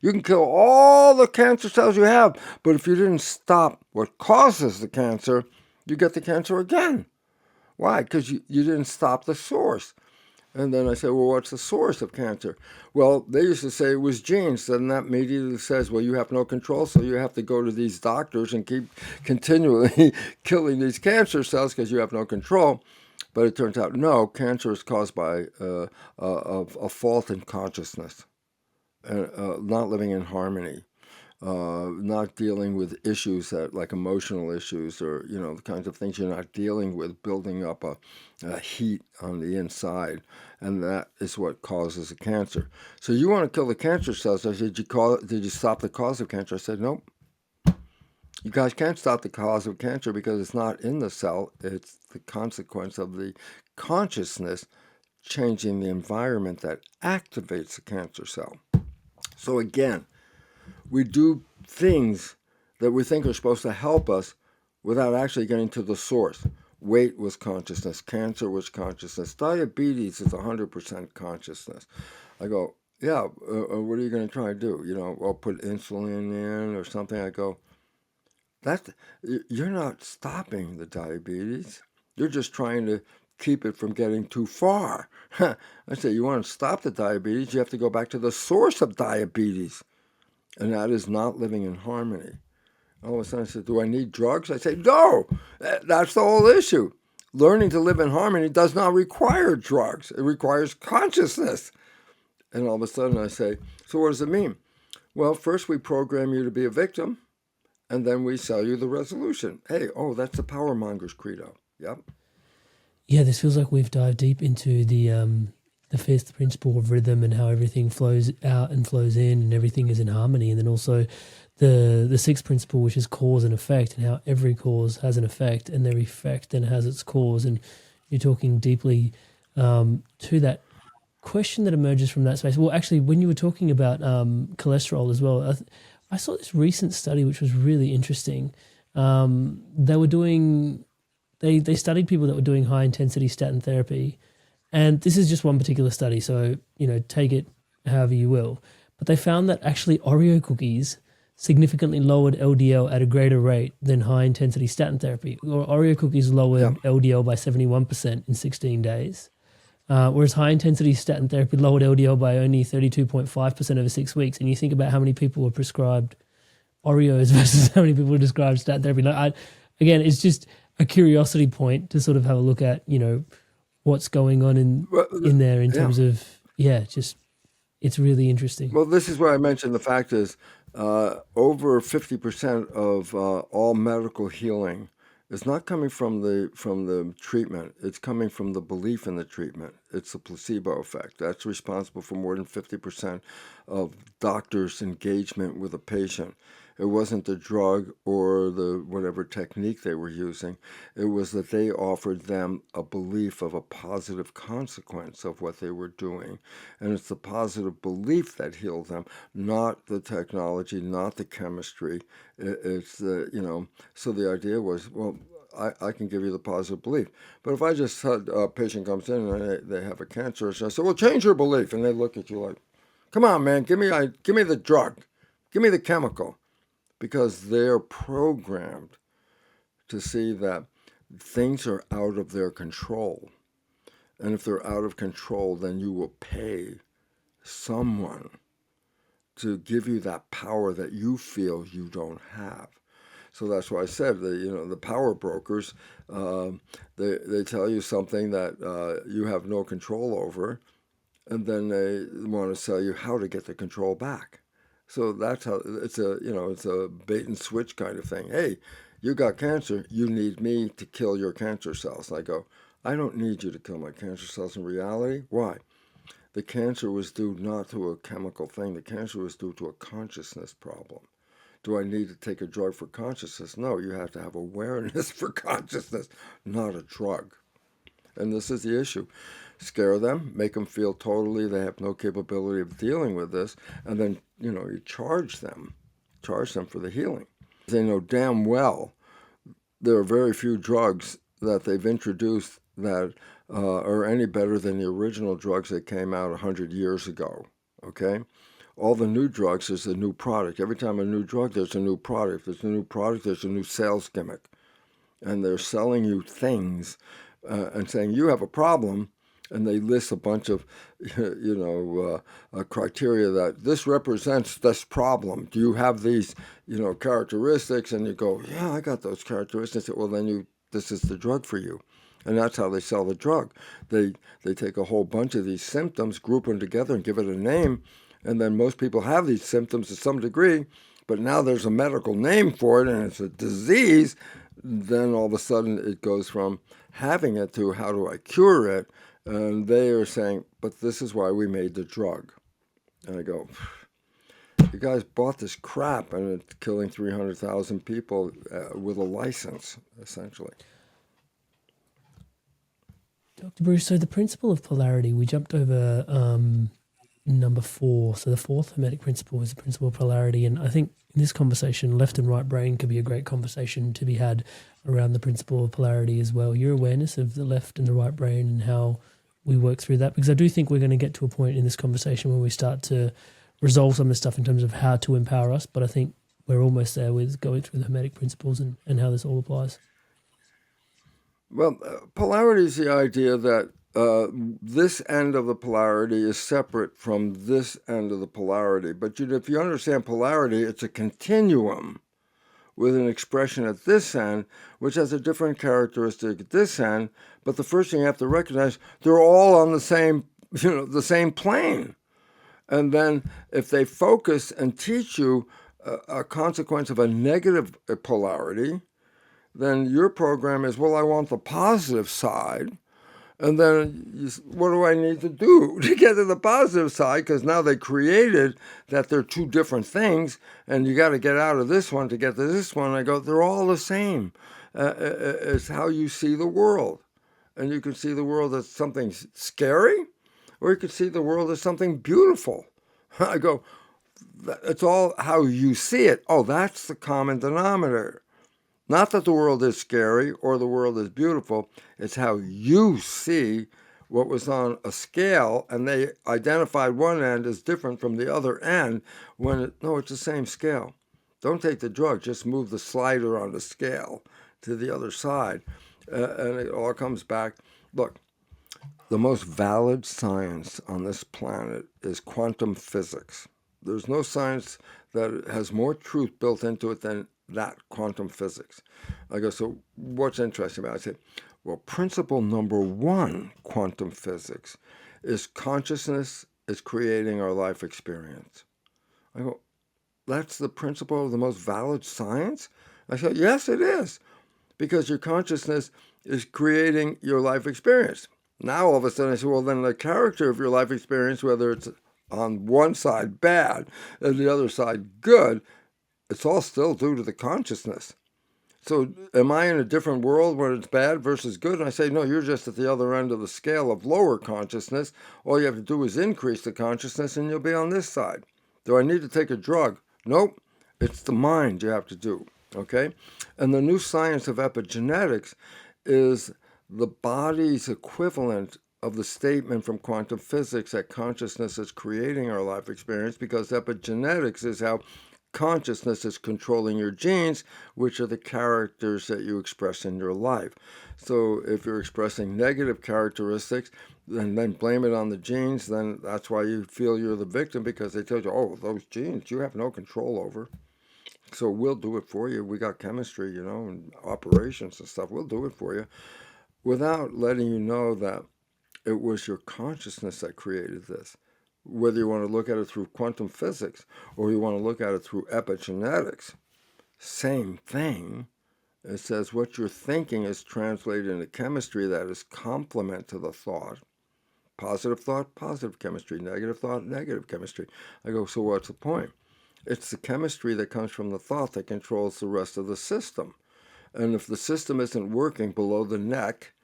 You can kill all the cancer cells you have, but if you didn't stop what causes the cancer, you get the cancer again. Why? Because you didn't stop the source. And then I say, well, what's the source of cancer? Well, they used to say it was genes. Then that immediately says, well, you have no control, so you have to go to these doctors and keep continually killing these cancer cells because you have no control. But it turns out, no, cancer is caused by a fault in consciousness, not living in harmony, not dealing with issues that, like emotional issues or, the kinds of things you're not dealing with, building up a heat on the inside. And that is what causes a cancer. So you want to kill the cancer cells. I said, did you stop the cause of cancer? I said, nope. You guys can't stop the cause of cancer because it's not in the cell. It's the consequence of the consciousness changing the environment that activates the cancer cell. So again, we do things that we think are supposed to help us without actually getting to the source. Weight was consciousness. Cancer was consciousness. Diabetes is 100% consciousness. I go, yeah, what are you going to try to do? I'll put insulin in or something. I go, you're not stopping the diabetes. You're just trying to keep it from getting too far. I say, you want to stop the diabetes, you have to go back to the source of diabetes, and that is not living in harmony. All of a sudden I said, do I need drugs? I say, no, that's the whole issue. Learning to live in harmony does not require drugs. It requires consciousness. And all of a sudden I say, so what does it mean? Well, first we program you to be a victim, and then we sell you the resolution. Hey, that's the power monger's credo. Yep. Yeah, this feels like we've dived deep into the fifth principle of rhythm and how everything flows out and flows in and everything is in harmony. And then also the sixth principle, which is cause and effect, and how every cause has an effect and every effect then has its cause. And you're talking deeply to that question that emerges from that space. Well, actually, when you were talking about cholesterol as well, I saw this recent study which was really interesting. They were doing, they studied people that were doing high intensity statin therapy, and this is just one particular study, so take it however you will. But they found that actually Oreo cookies significantly lowered LDL at a greater rate than high intensity statin therapy. Or Oreo cookies lowered LDL by 71% in 16 days. Whereas high-intensity statin therapy lowered LDL by only 32.5% over 6 weeks. And you think about how many people were prescribed Oreos versus how many people were prescribed statin therapy. Again, it's just a curiosity point to sort of have a look at, what's going on in there in terms of, just it's really interesting. Well, this is where I mentioned the fact is over 50% of all medical healing is not coming from the treatment. It's coming from the belief in the treatment. It's the placebo effect. That's responsible for more than 50% of doctors' engagement with a patient. It wasn't the drug or the whatever technique they were using. It was that they offered them a belief of a positive consequence of what they were doing. And it's the positive belief that healed them, not the technology, not the chemistry. It's the, so the idea was, well, I can give you the positive belief. But if I just had a patient comes in and they have a cancer, so I say, well, change your belief. And they look at you like, come on, man, give me the drug. Give me the chemical. Because they're programmed to see that things are out of their control. And if they're out of control, then you will pay someone to give you that power that you feel you don't have. So that's why I said the power brokers, they tell you something that you have no control over, and then they want to sell you how to get the control back. So that's how it's a bait and switch kind of thing. Hey, you got cancer. You need me to kill your cancer cells. And I go, I don't need you to kill my cancer cells in reality. Why? The cancer was due not to a chemical thing. The cancer was due to a consciousness problem. Do I need to take a drug for consciousness? No, you have to have awareness for consciousness, not a drug. And this is the issue. Scare them, make them feel totally they have no capability of dealing with this, and then, you charge them for the healing. They know damn well there are very few drugs that they've introduced that are any better than the original drugs that came out 100 years ago, okay? All the new drugs, there's a new product. Every time a new drug, there's a new product. There's a new product, there's a new sales gimmick. And they're selling you things and saying, you have a problem, and they list a bunch of, criteria that this represents this problem. Do you have these, characteristics? And you go, yeah, I got those characteristics. Well, then this is the drug for you. And that's how they sell the drug. They take a whole bunch of these symptoms, group them together, and give it a name. And then most people have these symptoms to some degree, but now there's a medical name for it, and it's a disease. Then all of a sudden it goes from having it to how do I cure it? And they are saying, but this is why we made the drug. And I go, you guys bought this crap, and it's killing 300,000 people with a license, essentially. Dr. Bruce, so the principle of polarity, we jumped over number 4. So the fourth Hermetic principle is the principle of polarity. And I think in this conversation, left and right brain could be a great conversation to be had around the principle of polarity as well. Your awareness of the left and the right brain and how we work through that, because I do think we're going to get to a point in this conversation where we start to resolve some of the stuff in terms of how to empower us. But I think we're almost there with going through the Hermetic principles and how this all applies. Well, polarity is the idea that this end of the polarity is separate from this end of the polarity. But if you understand polarity, it's a continuum with an expression at this end, which has a different characteristic at this end. But the first thing you have to recognize, they're all on the same, the same plane. And then if they focus and teach you a consequence of a negative polarity, then your program is, well, I want the positive side. And then what do I need to do to get to the positive side? Because now they created that they're two different things, and you got to get out of this one to get to this one. I go, they're all the same. It's how you see the world. And you can see the world as something scary, or you can see the world as something beautiful. I go, it's all how you see it. Oh, that's the common denominator. Not that the world is scary or the world is beautiful. It's how you see what was on a scale, and they identified one end as different from the other end when no, it's the same scale. Don't take the drug, just move the slider on the scale to the other side. And it all comes back. Look, the most valid science on this planet is quantum physics. There's no science that has more truth built into it than that quantum physics. I go, so what's interesting about it? I say, well, principle number one, quantum physics, is consciousness is creating our life experience. I go, that's the principle of the most valid science? I said, yes, it is, because your consciousness is creating your life experience. Now, all of a sudden, I say, well, then the character of your life experience, whether it's on one side bad and the other side good, it's all still due to the consciousness. So am I in a different world when it's bad versus good? And I say, no, you're just at the other end of the scale of lower consciousness. All you have to do is increase the consciousness and you'll be on this side. Do I need to take a drug? Nope. It's the mind you have to do, okay? And the new science of epigenetics is the body's equivalent of the statement from quantum physics that consciousness is creating our life experience, because epigenetics is how consciousness is controlling your genes, which are the characters that you express in your life. So if you're expressing negative characteristics, then blame it on the genes, then that's why you feel you're the victim, because they tell you, oh, those genes you have no control over. So we'll do it for you. We got chemistry, and operations and stuff. We'll do it for you, without letting you know that it was your consciousness that created this. Whether you want to look at it through quantum physics or you want to look at it through epigenetics, same thing. It says what you're thinking is translated into chemistry that is complement to the thought. Positive thought, positive chemistry. Negative thought, negative chemistry. I go, so what's the point? It's the chemistry that comes from the thought that controls the rest of the system. And if the system isn't working below the neck,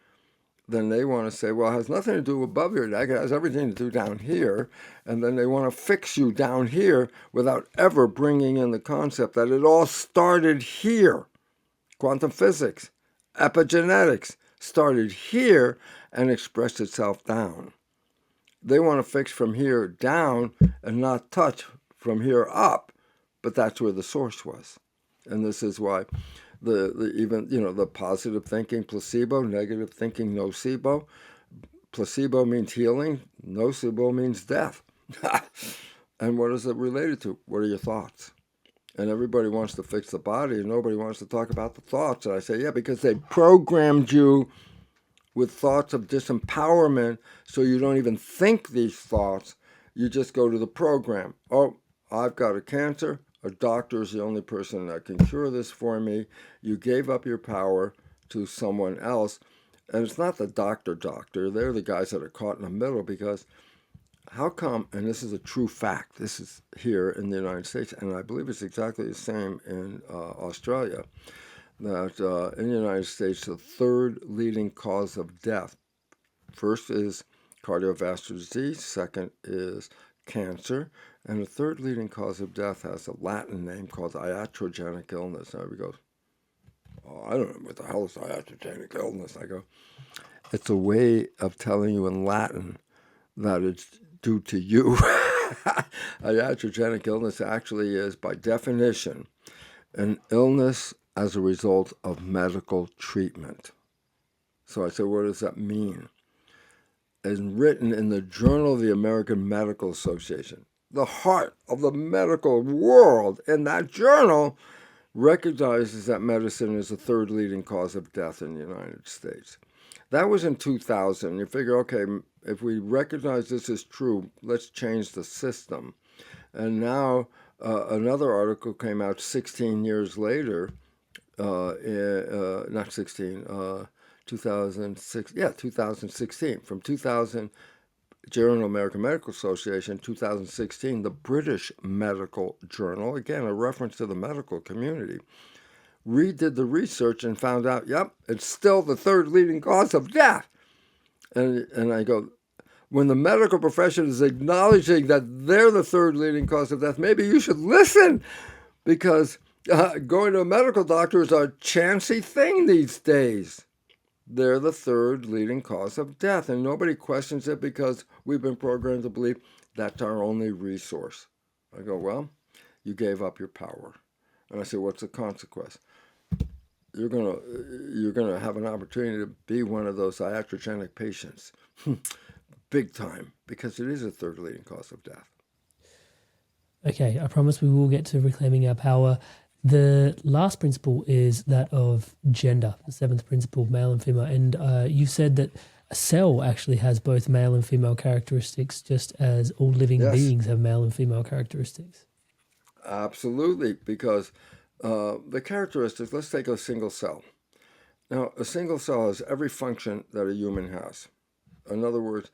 then they want to say, well, it has nothing to do above your neck. It has everything to do down here. And then they want to fix you down here without ever bringing in the concept that it all started here. Quantum physics, epigenetics started here and expressed itself down. They want to fix from here down and not touch from here up, but that's where the source was. And this is why the positive thinking placebo, negative thinking nocebo. Placebo means healing, nocebo means death. And what is it related to? What are your thoughts? And everybody wants to fix the body and nobody wants to talk about the thoughts. And I say, yeah, because they programmed you with thoughts of disempowerment, so you don't even think these thoughts. You just go to the program. Oh, I've got a cancer. A doctor is the only person that can cure this for me. You gave up your power to someone else. And it's not the doctor. They're the guys that are caught in the middle, because how come, and this is a true fact, this is here in the United States, and I believe it's exactly the same in Australia, that in the United States, the third leading cause of death, first is cardiovascular disease, second is cancer, and the third leading cause of death has a Latin name called iatrogenic illness. And everybody goes, oh, I don't know what the hell is iatrogenic illness. I go, it's a way of telling you in Latin that it's due to you. Iatrogenic illness actually is, by definition, an illness as a result of medical treatment. So I said, what does that mean? And written in the Journal of the American Medical Association, the heart of the medical world, in that journal recognizes that medicine is the third leading cause of death in the United States. That was in 2000. You figure, okay, if we recognize this is true, let's change the system. And now another article came out 16 years later, not 16, 2006, 2016, from 2000, Journal of American Medical Association, 2016, the British Medical Journal, again, a reference to the medical community, redid the research and found out, yep, it's still the third leading cause of death. And I go, when the medical profession is acknowledging that they're the third leading cause of death, maybe you should listen, because going to a medical doctor is a chancy thing these days. They're the third leading cause of death, and nobody questions it because we've been programmed to believe that's our only resource. I go, well, you gave up your power. And I say, what's the consequence? You're gonna have an opportunity to be one of those iatrogenic patients, big time, because it is a third leading cause of death. Okay, I promise we will get to reclaiming our power. The last principle is that of gender, the seventh principle, male and female. And you said that a cell actually has both male and female characteristics, just as all living beings have male and female characteristics. Absolutely, because the characteristics, let's take a single cell. Now, a single cell has every function that a human has. In other words,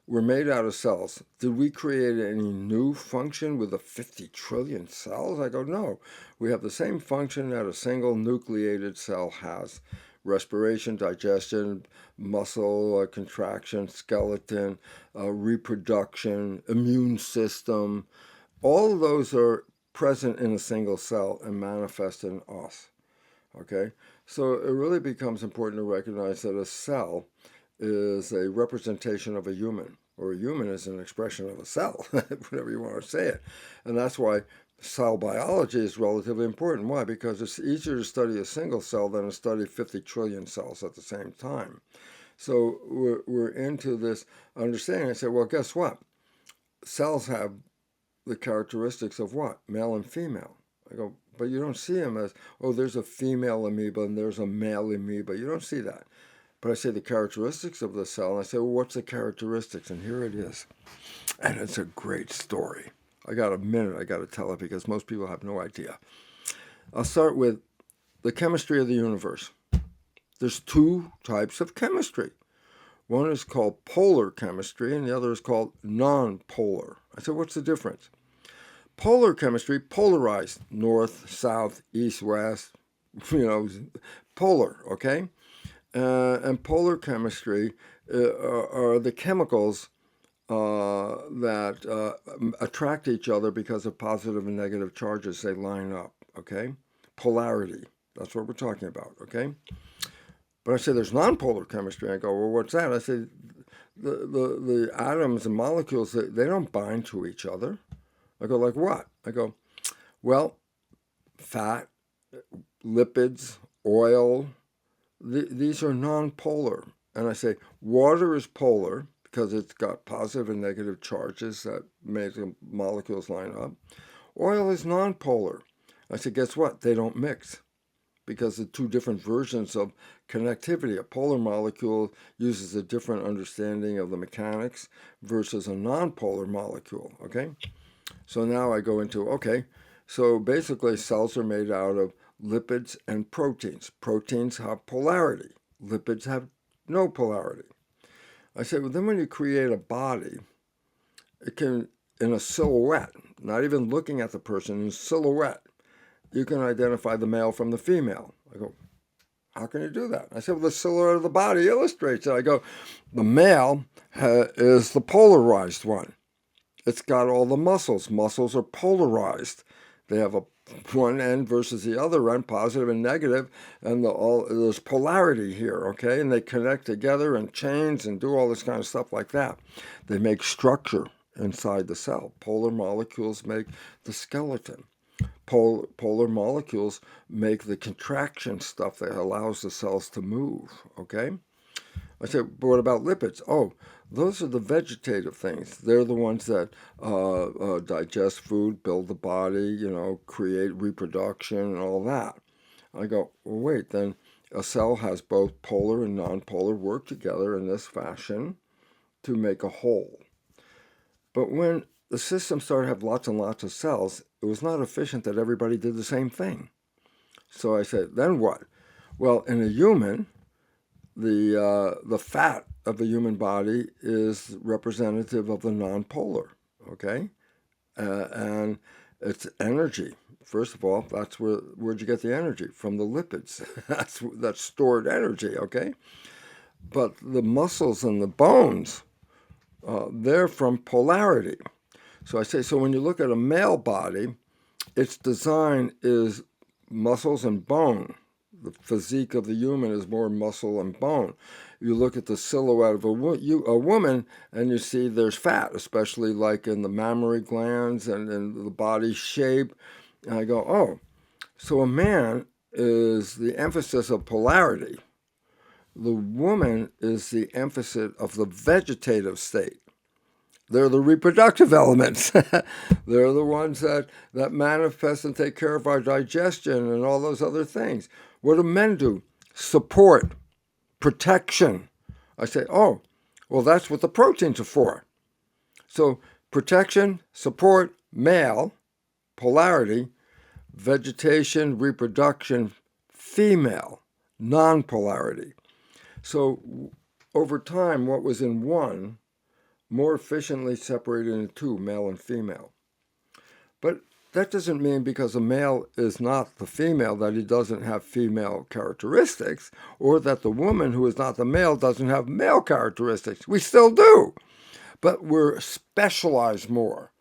we're made out of cells. Did we create any new function with the 50 trillion cells? I go, no. We have the same function that a single nucleated cell has. Respiration, digestion, muscle contraction, skeleton, reproduction, immune system. All of those are present in a single cell and manifest in us. Okay? So it really becomes important to recognize that a cell is a representation of a human, or a human is an expression of a cell, whatever you want to say it. And that's why cell biology is relatively important. Why? Because it's easier to study a single cell than to study 50 trillion cells at the same time. So we're into this understanding. I say, well, guess what? Cells have the characteristics of what? Male and female. I go, but you don't see them as, oh, there's a female amoeba and there's a male amoeba. You don't see that. But I say the characteristics of the cell, and I say, well, what's the characteristics? And here it is. And it's a great story. I got a minute, I got to tell it because most people have no idea. I'll start with the chemistry of the universe. There's two types of chemistry. One is called polar chemistry, and the other is called non-polar. I said, what's the difference? Polar chemistry, polarized, north, south, east, west, polar, okay? And polar chemistry are the chemicals that attract each other because of positive and negative charges. They line up, okay? Polarity, that's what we're talking about, okay? But I say there's nonpolar chemistry. I go, well, what's that? I say the atoms and molecules, they don't bind to each other. I go, like what? I go, well, fat, lipids, oil, these are non-polar. And I say water is polar because it's got positive and negative charges that make the molecules line up. Oil is non-polar. I say, guess what? They don't mix because the two different versions of connectivity. A polar molecule uses a different understanding of the mechanics versus a non-polar molecule, okay? So now I go into, okay, so basically cells are made out of lipids and proteins. Proteins have polarity. Lipids have no polarity. I said, well, then when you create a body, it can, in a silhouette, not even looking at the person, in silhouette, you can identify the male from the female. I go, how can you do that? I said, well, the silhouette of the body illustrates it. I go, the male is the polarized one. It's got all the muscles. Muscles are polarized. They have one end versus the other end, positive and negative, and there's polarity here, okay? And they connect together in chains and do all this kind of stuff like that. They make structure inside the cell. Polar molecules make the skeleton. Polar molecules make the contraction stuff that allows the cells to move, okay? I said, but what about lipids? Oh, those are the vegetative things. They're the ones that digest food, build the body, create reproduction and all that. I go, well, wait, then a cell has both polar and nonpolar work together in this fashion to make a whole. But when the system started to have lots and lots of cells, it was not efficient that everybody did the same thing. So I said, then what? Well, in a human, the fat of the human body is representative of the nonpolar, okay? And it's energy. First of all, where'd you get the energy? From the lipids. That's stored energy, okay? But the muscles and the bones, they're from polarity. So I say, so when you look at a male body, its design is muscles and bone. The physique of the human is more muscle and bone. You look at the silhouette of a woman and you see there's fat, especially like in the mammary glands and in the body shape. And I go, oh, so a man is the emphasis of polarity. The woman is the emphasis of the vegetative state. They're the reproductive elements. They're the ones that manifest and take care of our digestion and all those other things. What do men do? Support, protection. I say, oh, well, that's what the proteins are for. So protection, support, male, polarity, vegetation, reproduction, female, non-polarity. So over time, what was in one more efficiently separated into two, male and female. But that doesn't mean because a male is not the female that he doesn't have female characteristics, or that the woman who is not the male doesn't have male characteristics. We still do, but we're specialized more.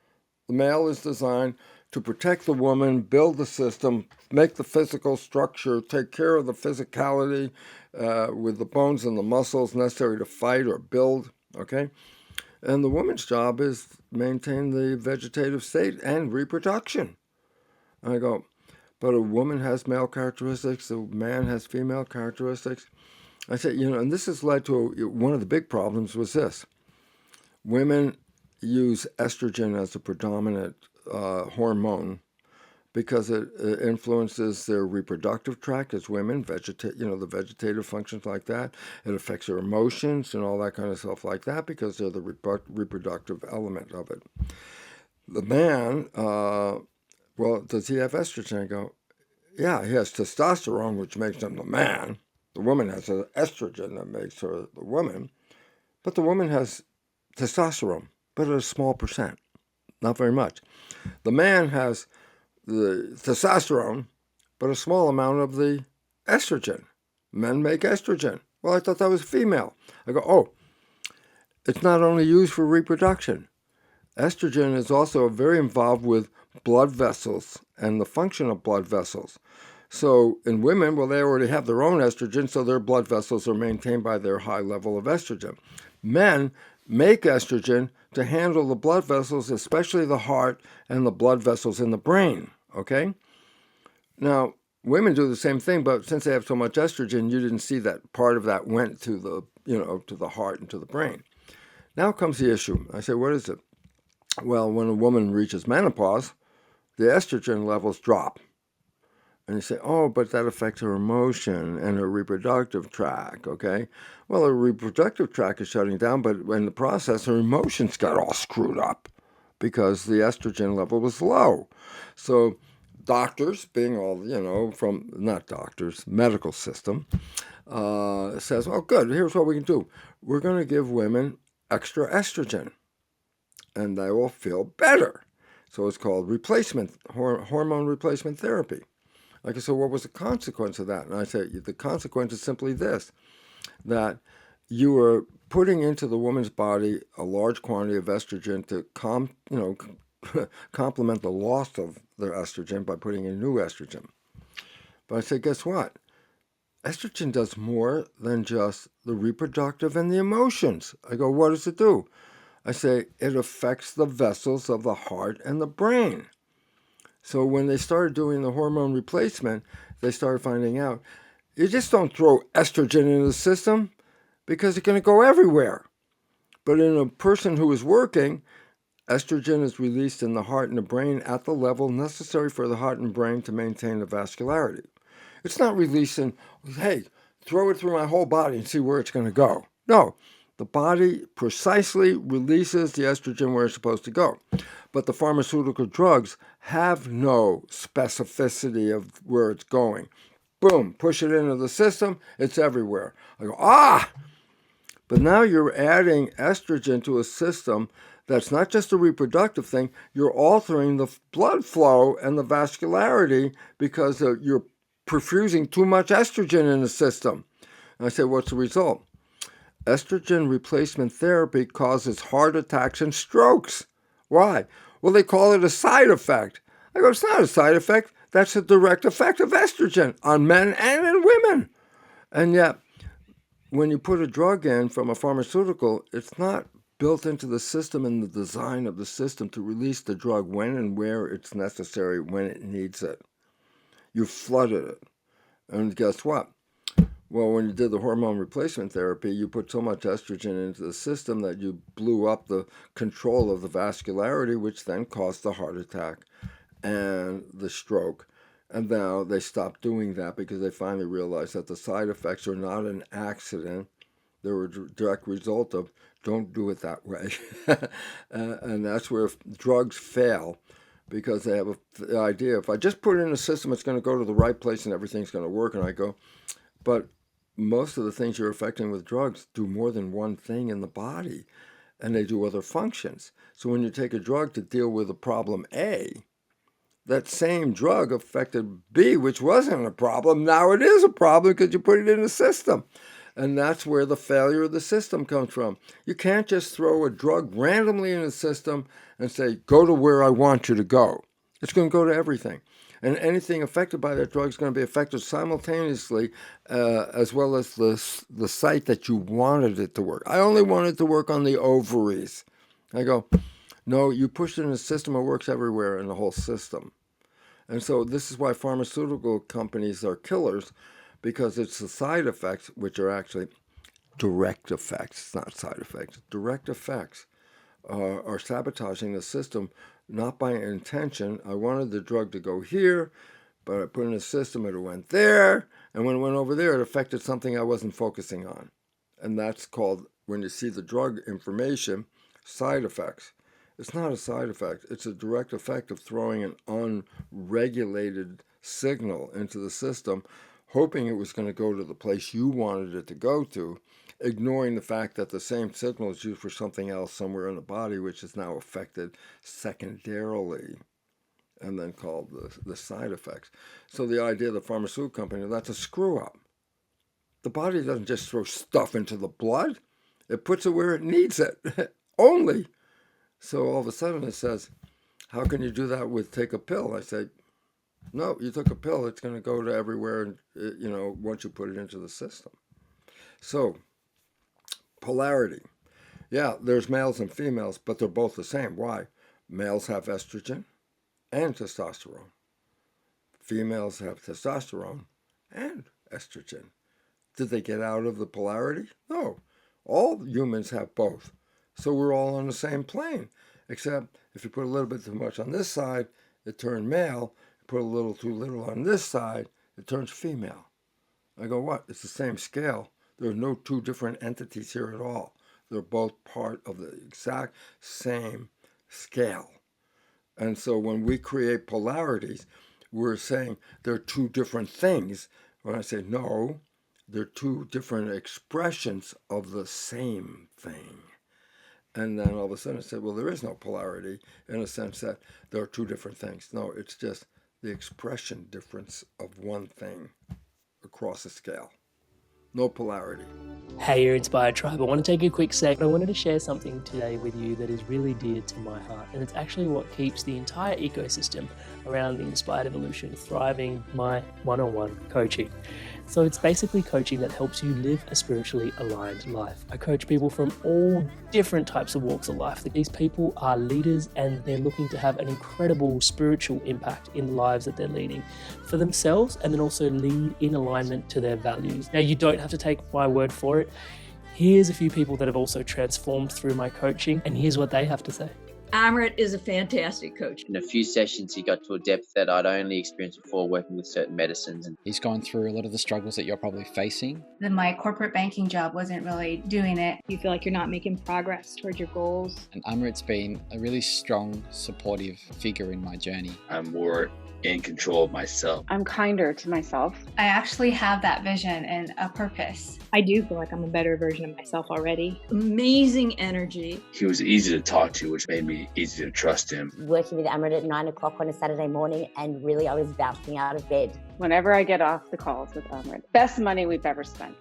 The male is designed to protect the woman, build the system, make the physical structure, take care of the physicality with the bones and the muscles necessary to fight or build, okay? And the woman's job is maintain the vegetative state and reproduction. And I go, but a woman has male characteristics, a man has female characteristics. I say, and this has led to one of the big problems was this. Women use estrogen as a predominant hormone because it influences their reproductive tract as women, the vegetative functions like that. It affects their emotions and all that kind of stuff like that because they're the reproductive element of it. The man, well, does he have estrogen? I go, yeah, he has testosterone, which makes him the man. The woman has an estrogen that makes her the woman. But the woman has testosterone, but at a small percent, not very much. The man has the testosterone, but a small amount of the estrogen. Men make estrogen. Well, I thought that was female. I go, oh, it's not only used for reproduction. Estrogen is also very involved with blood vessels and the function of blood vessels. So in women, well, they already have their own estrogen, so their blood vessels are maintained by their high level of estrogen. Men make estrogen to handle the blood vessels, especially the heart and the blood vessels in the brain, okay? Now, women do the same thing, but since they have so much estrogen, you didn't see that part of that went to the, to the heart and to the brain. Now comes the issue. I say, what is it? Well, when a woman reaches menopause, the estrogen levels drop. And you say, oh, but that affects her emotion and her reproductive tract, okay? Well, her reproductive tract is shutting down, but in the process, her emotions got all screwed up because the estrogen level was low. So doctors, being all, not doctors, medical system, says, oh, good, here's what we can do. We're going to give women extra estrogen, and they will feel better. So it's called hormone replacement therapy. Like I said, what was the consequence of that? And I say, the consequence is simply this, that you are putting into the woman's body a large quantity of estrogen to complement the loss of their estrogen by putting in new estrogen. But I say, guess what? Estrogen does more than just the reproductive and the emotions. I go, what does it do? I say, it affects the vessels of the heart and the brain. So when they started doing the hormone replacement, they started finding out, you just don't throw estrogen into the system. because it's going to go everywhere. But in a person who is working, estrogen is released in the heart and the brain at the level necessary for the heart and brain to maintain the vascularity. It's not releasing, hey, throw it through my whole body and see where it's going to go. No, the body precisely releases the estrogen where it's supposed to go. But the pharmaceutical drugs have no specificity of where it's going. Boom, push it into the system, it's everywhere. I go, But now you're adding estrogen to a system that's not just a reproductive thing, you're altering the blood flow and the vascularity because you're perfusing too much estrogen in the system. And I say, what's the result? Estrogen replacement therapy causes heart attacks and strokes. Why? Well, they call it a side effect. I go, it's not a side effect. That's a direct effect of estrogen on men and in women. And yet, when you put a drug in from a pharmaceutical, it's not built into the system and the design of the system to release the drug when and where it's necessary, when it needs it. You flooded it. And guess what? Well, when you did the hormone replacement therapy, you put so much estrogen into the system that you blew up the control of the vascularity, which then caused the heart attack and the stroke. And now they stopped doing that because they finally realized that the side effects are not an accident. They were a direct result of don't do it that way. And that's where drugs fail, because they have the idea, if I just put it in the system, it's going to go to the right place and everything's going to work. And I go, but most of the things you're affecting with drugs do more than one thing in the body, and they do other functions. So when you take a drug to deal with a problem A, that same drug affected B, which wasn't a problem. Now it is a problem because you put it in the system. And that's where the failure of the system comes from. You can't just throw a drug randomly in the system and say, go to where I want you to go. It's going to go to everything. And anything affected by that drug is going to be affected simultaneously, as well as the site that you wanted it to work. I only wanted it to work on the ovaries. I go, no, you push it in the system, it works everywhere in the whole system. And so this is why pharmaceutical companies are killers, because it's the side effects, which are actually direct effects. It's not side effects. Direct effects are sabotaging the system, not by intention. I wanted the drug to go here, but I put it in the system, it went there. And when it went over there, it affected something I wasn't focusing on. And that's called, when you see the drug information, side effects. It's not a side effect. It's a direct effect of throwing an unregulated signal into the system, hoping it was going to go to the place you wanted it to go to, ignoring the fact that the same signal is used for something else somewhere in the body, which is now affected secondarily, and then called the side effects. So the idea of the pharmaceutical company, that's a screw up. The body doesn't just throw stuff into the blood. It puts it where it needs it, only. So all of a sudden it says, how can you do that with take a pill? I say, no, you took a pill, it's going to go to everywhere, once you put it into the system. So, polarity. Yeah, there's males and females, but they're both the same. Why? Males have estrogen and testosterone. Females have testosterone and estrogen. Did they get out of the polarity? No. All humans have both. So we're all on the same plane, except if you put a little bit too much on this side, it turned male. Put a little too little on this side, it turns female. I go, what? It's the same scale. There are no two different entities here at all. They're both part of the exact same scale. And so when we create polarities, we're saying they're two different things. When I say no, they're two different expressions of the same thing. And then all of a sudden I said, well, there is no polarity in a sense that there are two different things. No, it's just the expression difference of one thing across a scale. No polarity. Hey, you're Inspired Tribe. I want to take a quick sec. I wanted to share something today with you that is really dear to my heart. And it's actually what keeps the entire ecosystem around the Inspired Evolution thriving, my one-on-one coaching. So it's basically coaching that helps you live a spiritually aligned life. I coach people from all different types of walks of life. These people are leaders and they're looking to have an incredible spiritual impact in the lives that they're leading for themselves, and then also lead in alignment to their values. Now, you don't have to take my word for it. Here's a few people that have also transformed through my coaching, and here's what they have to say. Amrit is a fantastic coach. In a few sessions, he got to a depth that I'd only experienced before working with certain medicines. He's gone through a lot of the struggles that you're probably facing. Then my corporate banking job wasn't really doing it. You feel like you're not making progress towards your goals. And Amrit's been a really strong, supportive figure in my journey. I'm more in control of myself. I'm kinder to myself. I actually have that vision and a purpose. I do feel like I'm a better version of myself already. Amazing energy. He was easy to talk to, which made me easy to trust him. Working with Amrit at 9 o'clock on a Saturday morning, and really I was bouncing out of bed. Whenever I get off the calls with Amrit, best money we've ever spent.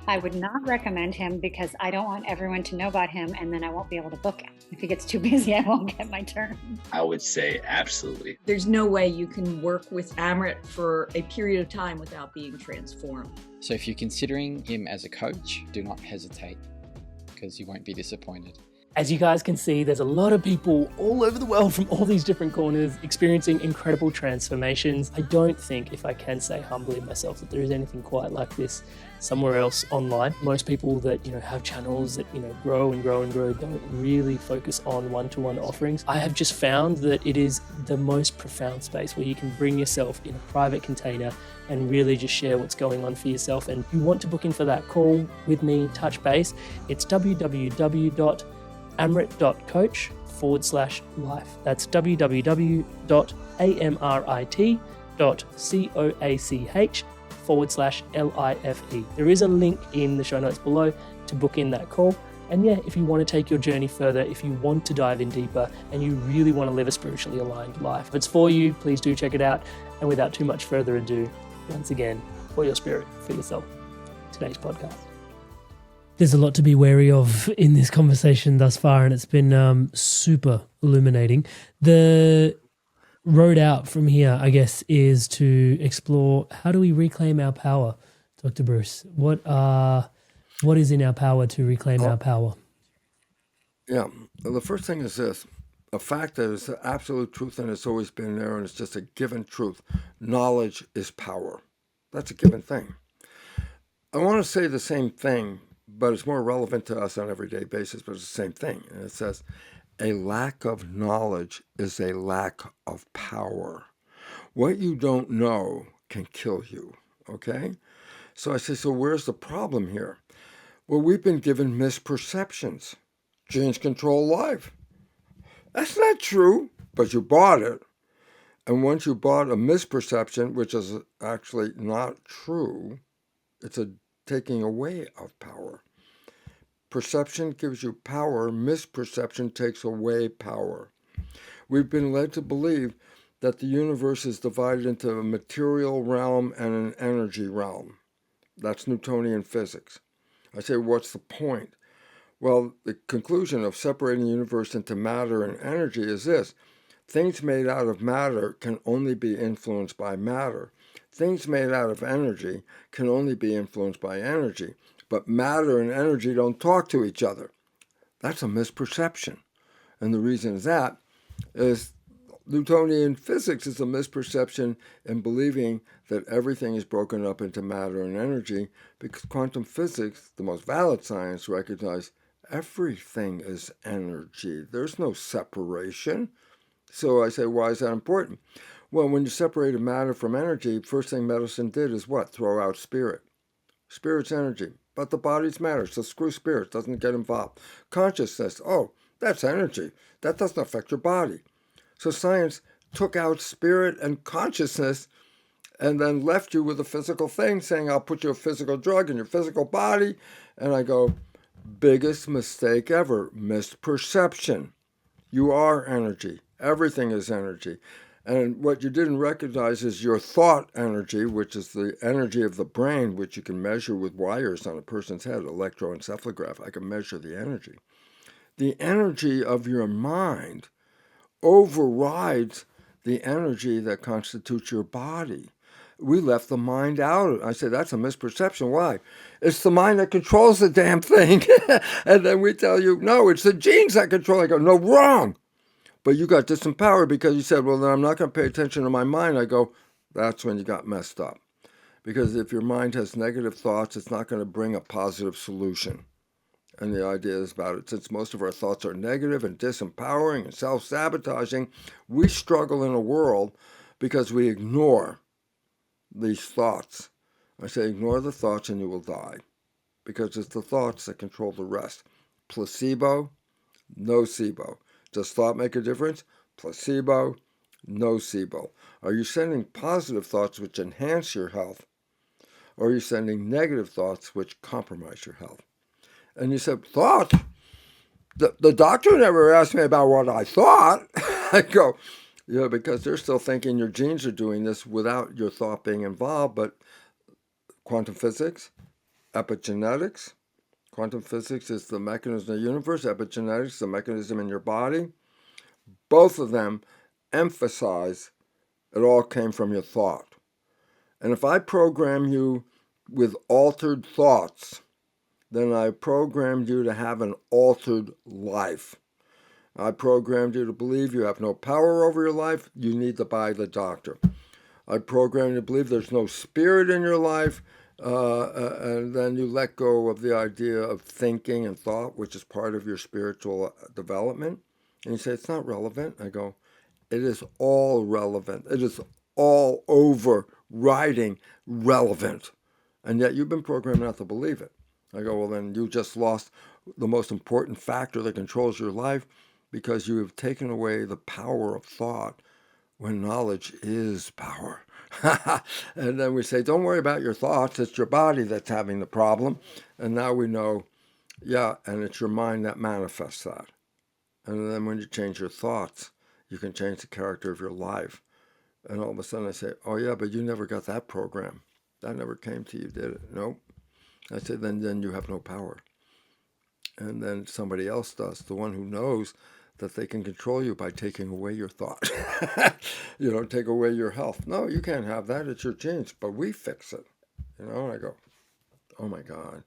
I would not recommend him because I don't want everyone to know about him and then I won't be able to book him. If he gets too busy, I won't get my turn. I would say absolutely. There's no way you can work with Amrit for a period of time without being transformed. So if you're considering him as a coach, do not hesitate, because you won't be disappointed. As you guys can see, there's a lot of people all over the world from all these different corners experiencing incredible transformations. I don't think, if I can say humbly myself, that there is anything quite like this somewhere else online. Most people that, have channels that, grow and grow and grow don't really focus on one-to-one offerings. I have just found that it is the most profound space where you can bring yourself in a private container and really just share what's going on for yourself. And if you want to book in for that call with me, touch base, it's www.amrit.coach/life. That's www.amrit.coach/life. There is a link in the show notes below to book in that call. And yeah, if you want to take your journey further, if you want to dive in deeper, and you really want to live a spiritually aligned life, if it's for you, please do check it out. And without too much further ado, once again, for your spirit, for yourself, today's podcast. There's a lot to be wary of in this conversation thus far, and it's been super illuminating. The road out from here, I guess, is to explore how do we reclaim our power, Dr. Bruce? What is in our power to reclaim our power? Yeah, well, the first thing is this. A fact that is the absolute truth and it's always been there and it's just a given truth. Knowledge is power. That's a given thing. I want to say the same thing, but it's more relevant to us on an everyday basis, but it's the same thing. And it says, a lack of knowledge is a lack of power. What you don't know can kill you, okay? So I say, so where's the problem here? Well, we've been given misperceptions. Genes control life. That's not true, but you bought it. And once you bought a misperception, which is actually not true, it's a taking away of power. Perception gives you power. Misperception takes away power. We've been led to believe that the universe is divided into a material realm and an energy realm. That's Newtonian physics. I say, what's the point? Well, the conclusion of separating the universe into matter and energy is this. Things made out of matter can only be influenced by matter. Things made out of energy can only be influenced by energy. But matter and energy don't talk to each other. That's a misperception. And the reason that is Newtonian physics is a misperception in believing that everything is broken up into matter and energy, because quantum physics, the most valid science, recognizes everything is energy. There's no separation. So I say, why is that important? Well, when you separated matter from energy, first thing medicine did is what? Throw out spirit. Spirit's energy. But the body's matter, so screw spirit, doesn't get involved. Consciousness, oh, that's energy. That doesn't affect your body. So science took out spirit and consciousness and then left you with a physical thing, saying, I'll put you a physical drug in your physical body. And I go, biggest mistake ever, misperception. You are energy. Everything is energy. And what you didn't recognize is your thought energy, which is the energy of the brain, which you can measure with wires on a person's head, electroencephalograph. I can measure the energy. The energy of your mind overrides the energy that constitutes your body. We left the mind out. I say, that's a misperception. Why? It's the mind that controls the damn thing. And then we tell you, no, it's the genes that control it. I go, no, wrong. But you got disempowered because you said, well, then I'm not going to pay attention to my mind. I go, that's when you got messed up. Because if your mind has negative thoughts, it's not going to bring a positive solution. And the idea is about it. Since most of our thoughts are negative and disempowering and self-sabotaging, we struggle in a world because we ignore these thoughts. I say ignore the thoughts and you will die, because it's the thoughts that control the rest. Placebo, nocebo. Does thought make a difference? Placebo, nocebo. Are you sending positive thoughts which enhance your health, or are you sending negative thoughts which compromise your health? And you said, thoughts? The doctor never asked me about what I thought. I go, yeah, because they're still thinking your genes are doing this without your thought being involved. But quantum physics, epigenetics. Quantum physics is the mechanism of the universe. Epigenetics, the mechanism in your body. Both of them emphasize it all came from your thought. And if I program you with altered thoughts, then I programmed you to have an altered life. I programmed you to believe you have no power over your life, you need to buy the doctor. I programmed you to believe there's no spirit in your life, and then you let go of the idea of thinking and thought, which is part of your spiritual development. And you say, it's not relevant. I go, it is all relevant. It is all overriding relevant. And yet you've been programmed not to believe it. I go, well, then you just lost the most important factor that controls your life, because you have taken away the power of thought when knowledge is power. And then we say, don't worry about your thoughts. It's your body that's having the problem. And now we know, yeah, and it's your mind that manifests that. And then when you change your thoughts, you can change the character of your life. And all of a sudden I say, oh, yeah, but you never got that program. That never came to you, did it? Nope. I said, then you have no power. And then somebody else does, the one who knows that they can control you by taking away your thought. Take away your health. No, you can't have that. It's your genes, but we fix it. And I go, oh my God.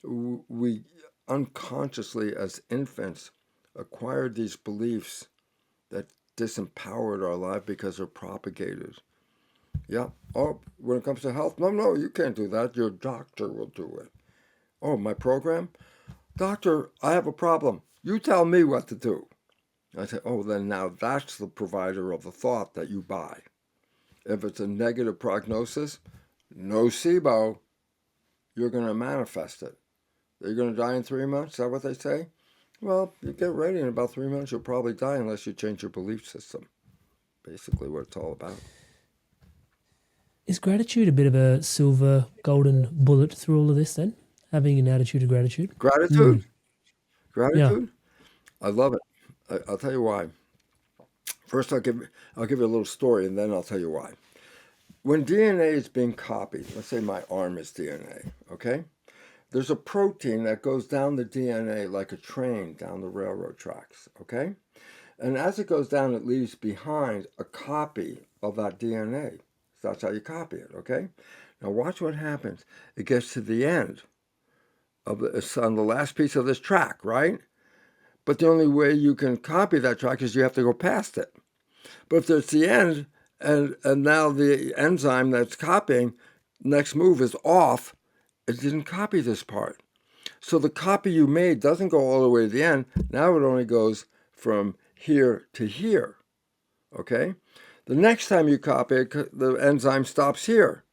We unconsciously, as infants, acquired these beliefs that disempowered our life because they're propagated. Yeah. Oh, when it comes to health, no, you can't do that. Your doctor will do it. Oh, my program? Doctor, I have a problem. You tell me what to do. I say, oh, then now that's the provider of the thought that you buy. If it's a negative prognosis, nocebo, you're going to manifest it. You're going to die in 3 months? Is that what they say? Well, you get ready. In about 3 months, you'll probably die unless you change your belief system. Basically what it's all about. Is gratitude a bit of a silver, golden bullet through all of this then? Having an attitude of gratitude? Gratitude? Yeah. Gratitude? I love it. I'll tell you why. First, I'll give you a little story, and then I'll tell you why. When DNA is being copied, let's say my arm is DNA, okay? There's a protein that goes down the DNA like a train down the railroad tracks, okay? And as it goes down, it leaves behind a copy of that DNA. So that's how you copy it, okay? Now watch what happens. It gets to the end of it's on the last piece of this track, right? But the only way you can copy that track is you have to go past it. But if it's the end, and now the enzyme that's copying, next move is off, it didn't copy this part. So the copy you made doesn't go all the way to the end. Now it only goes from here to here, okay? The next time you copy it, the enzyme stops here.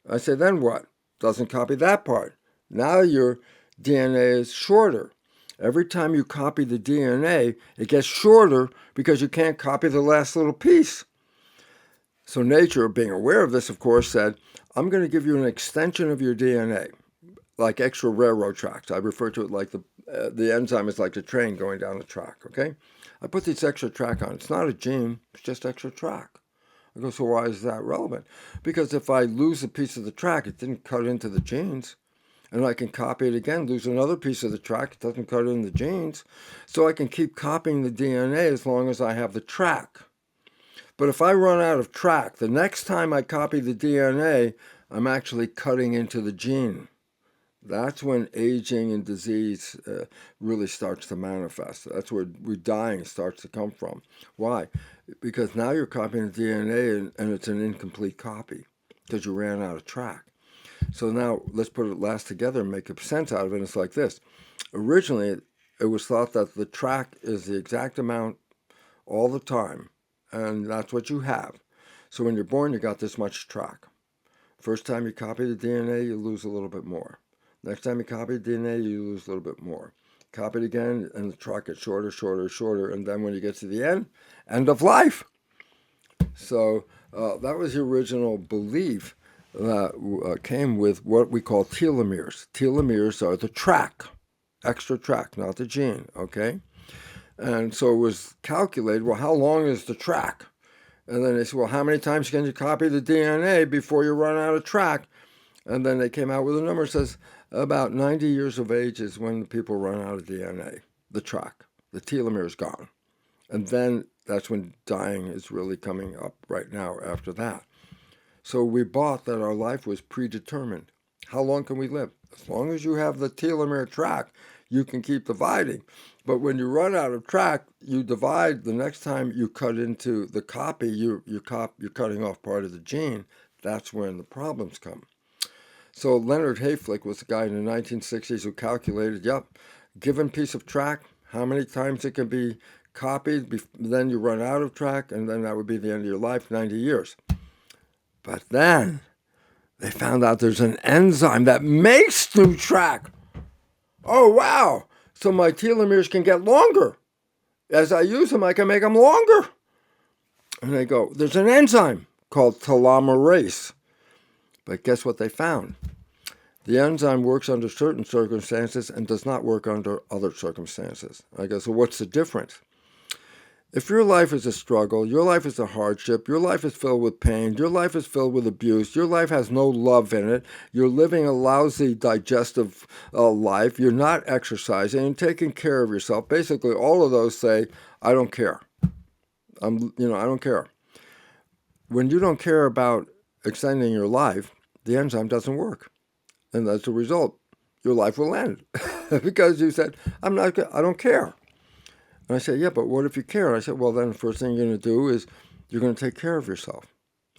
I say, then what? Doesn't copy that part. Now your DNA is shorter. Every time you copy the DNA, it gets shorter because you can't copy the last little piece. So nature, being aware of this, of course, said, I'm going to give you an extension of your DNA, like extra railroad tracks. I refer to it like the enzyme is like the train going down the track, okay? I put this extra track on. It's not a gene, it's just extra track. I go, so why is that relevant? Because if I lose a piece of the track, it didn't cut into the genes. And I can copy it again, lose another piece of the track, it doesn't cut in the genes. So I can keep copying the DNA as long as I have the track. But if I run out of track, the next time I copy the DNA, I'm actually cutting into the gene. That's when aging and disease really starts to manifest. That's where dying starts to come from. Why? Because now you're copying the DNA and it's an incomplete copy because you ran out of track. So now let's put it last together and make sense out of it. It's like this. Originally, it was thought that the track is the exact amount all the time, and that's what you have. So when you're born, you got this much track. First time you copy the DNA, you lose a little bit more. Next time you copy the DNA, you lose a little bit more. Copy it again, and the track gets shorter, shorter, shorter, and then when you get to the end of life. So that was the original belief that came with what we call telomeres. Telomeres are the track, extra track, not the gene, okay? And so it was calculated, well, how long is the track? And then they said, well, how many times can you copy the DNA before you run out of track? And then they came out with a number that says about 90 years of age is when people run out of DNA, the track. The telomere is gone. And then that's when dying is really coming up right now after that. So we bought that our life was predetermined. How long can we live? As long as you have the telomere track, you can keep dividing. But when you run out of track, you divide. The next time you cut into the copy, you're cutting off part of the gene. That's when the problems come. So Leonard Hayflick was the guy in the 1960s who calculated, given piece of track, how many times it can be copied, then you run out of track, and then that would be the end of your life, 90 years. But then they found out there's an enzyme that makes new track. Oh, wow. So my telomeres can get longer. As I use them, I can make them longer. And they go, there's an enzyme called telomerase. But guess what they found? The enzyme works under certain circumstances and does not work under other circumstances. I go, so what's the difference? If your life is a struggle, your life is a hardship, your life is filled with pain, your life is filled with abuse, your life has no love in it, you're living a lousy digestive life, you're not exercising and taking care of yourself, basically all of those say, I don't care. I don't care. When you don't care about extending your life, the enzyme doesn't work. And as a result, your life will end because you said, I don't care. And I said, yeah, but what if you care? And I said, well, then the first thing you're going to do is you're going to take care of yourself,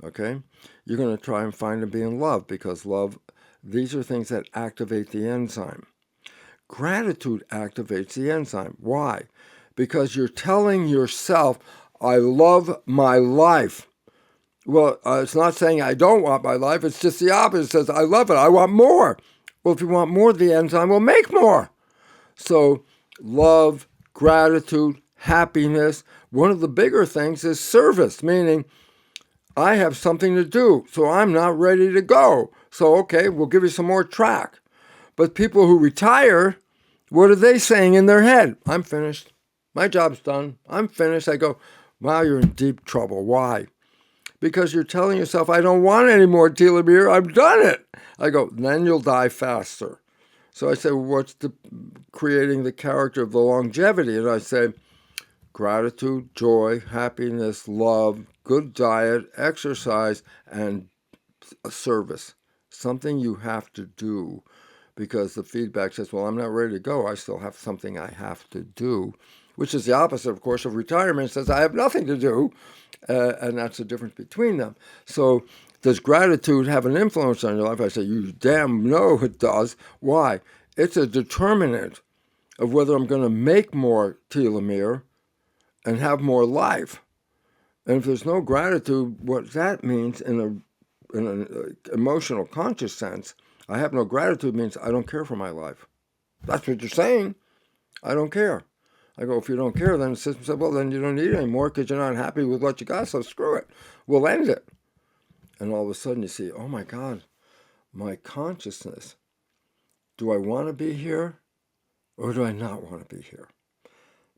okay? You're going to try and find and be in love because love, these are things that activate the enzyme. Gratitude activates the enzyme. Why? Because you're telling yourself, I love my life. Well, it's not saying I don't want my life. It's just the opposite. It says, I love it. I want more. Well, if you want more, the enzyme will make more. So love, gratitude, happiness. One of the bigger things is service, meaning I have something to do, so I'm not ready to go. So, okay, we'll give you some more track. But people who retire, what are they saying in their head? I'm finished. My job's done. I'm finished. I go, wow, you're in deep trouble. Why? Because you're telling yourself, I don't want any more telomere. I've done it. I go, then you'll die faster. So I say, well, what's creating the character of the longevity? And I say, gratitude, joy, happiness, love, good diet, exercise, and a service. Something you have to do because the feedback says, well, I'm not ready to go. I still have something I have to do, which is the opposite, of course, of retirement. It says, I have nothing to do. And that's the difference between them. So does gratitude have an influence on your life? I say, you damn know it does. Why? It's a determinant of whether I'm going to make more telomere and have more life. And if there's no gratitude, what that means in an emotional, conscious sense, I have no gratitude means I don't care for my life. That's what you're saying. I don't care. I go, if you don't care, then the system said, well, then you don't need it anymore because you're not happy with what you got, so screw it. We'll end it. And all of a sudden you see, oh my God, my consciousness. Do I want to be here or do I not want to be here?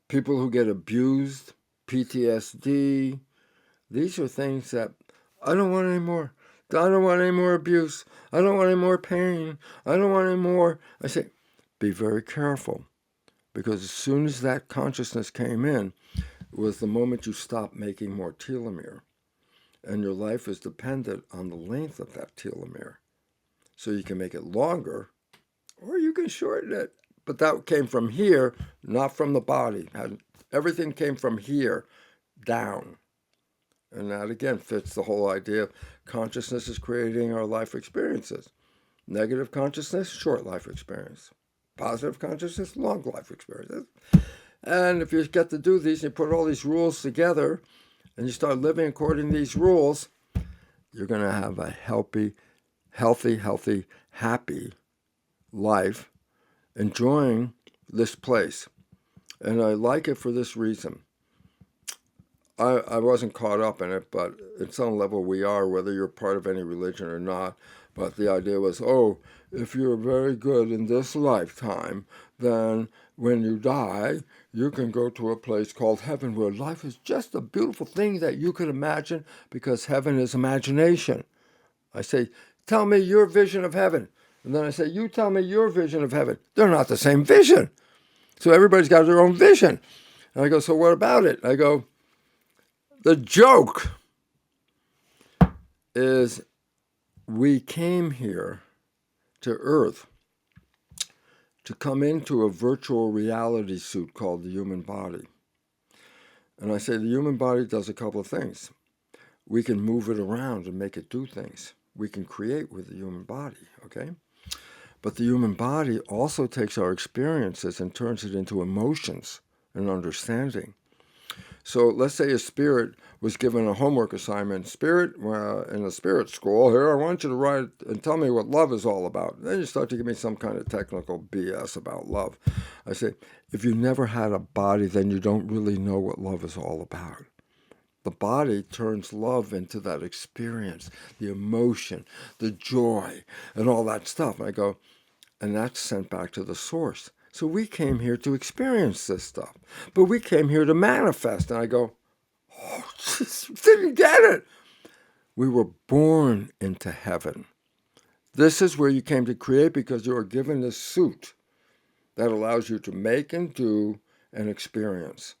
People who get abused, PTSD, these are things that I don't want any more. I don't want any more abuse. I don't want any more pain. I don't want any more. I say, be very careful. Because as soon as that consciousness came in, it was the moment you stopped making more telomere. And your life is dependent on the length of that telomere. So you can make it longer, or you can shorten it. But that came from here, not from the body. Everything came from here down. And that, again, fits the whole idea of consciousness is creating our life experiences. Negative consciousness, short life experience. Positive consciousness, long life experiences. And if you get to do these and you put all these rules together and you start living according to these rules, you're going to have a healthy, happy life, enjoying this place. And I like it for this reason. I wasn't caught up in it, but at some level we are, whether you're part of any religion or not. But the idea was, if you're very good in this lifetime, then when you die, you can go to a place called heaven where life is just a beautiful thing that you could imagine, because heaven is imagination. I say, tell me your vision of heaven. And then I say, you tell me your vision of heaven. They're not the same vision. So everybody's got their own vision. And I go, so what about it? I go, the joke is we came here to Earth to come into a virtual reality suit called the human body. And I say the human body does a couple of things. We can move it around and make it do things. We can create with the human body, okay? But the human body also takes our experiences and turns it into emotions and understanding. So let's say a spirit was given a homework assignment. Spirit, in a spirit school, here, I want you to write and tell me what love is all about. Then you start to give me some kind of technical BS about love. I say, if you never had a body, then you don't really know what love is all about. The body turns love into that experience, the emotion, the joy, and all that stuff. I go, and that's sent back to the source. So we came here to experience this stuff, but we came here to manifest. And I go, just didn't get it. We were born into heaven. This is where you came to create, because you are given this suit that allows you to make and do and experience.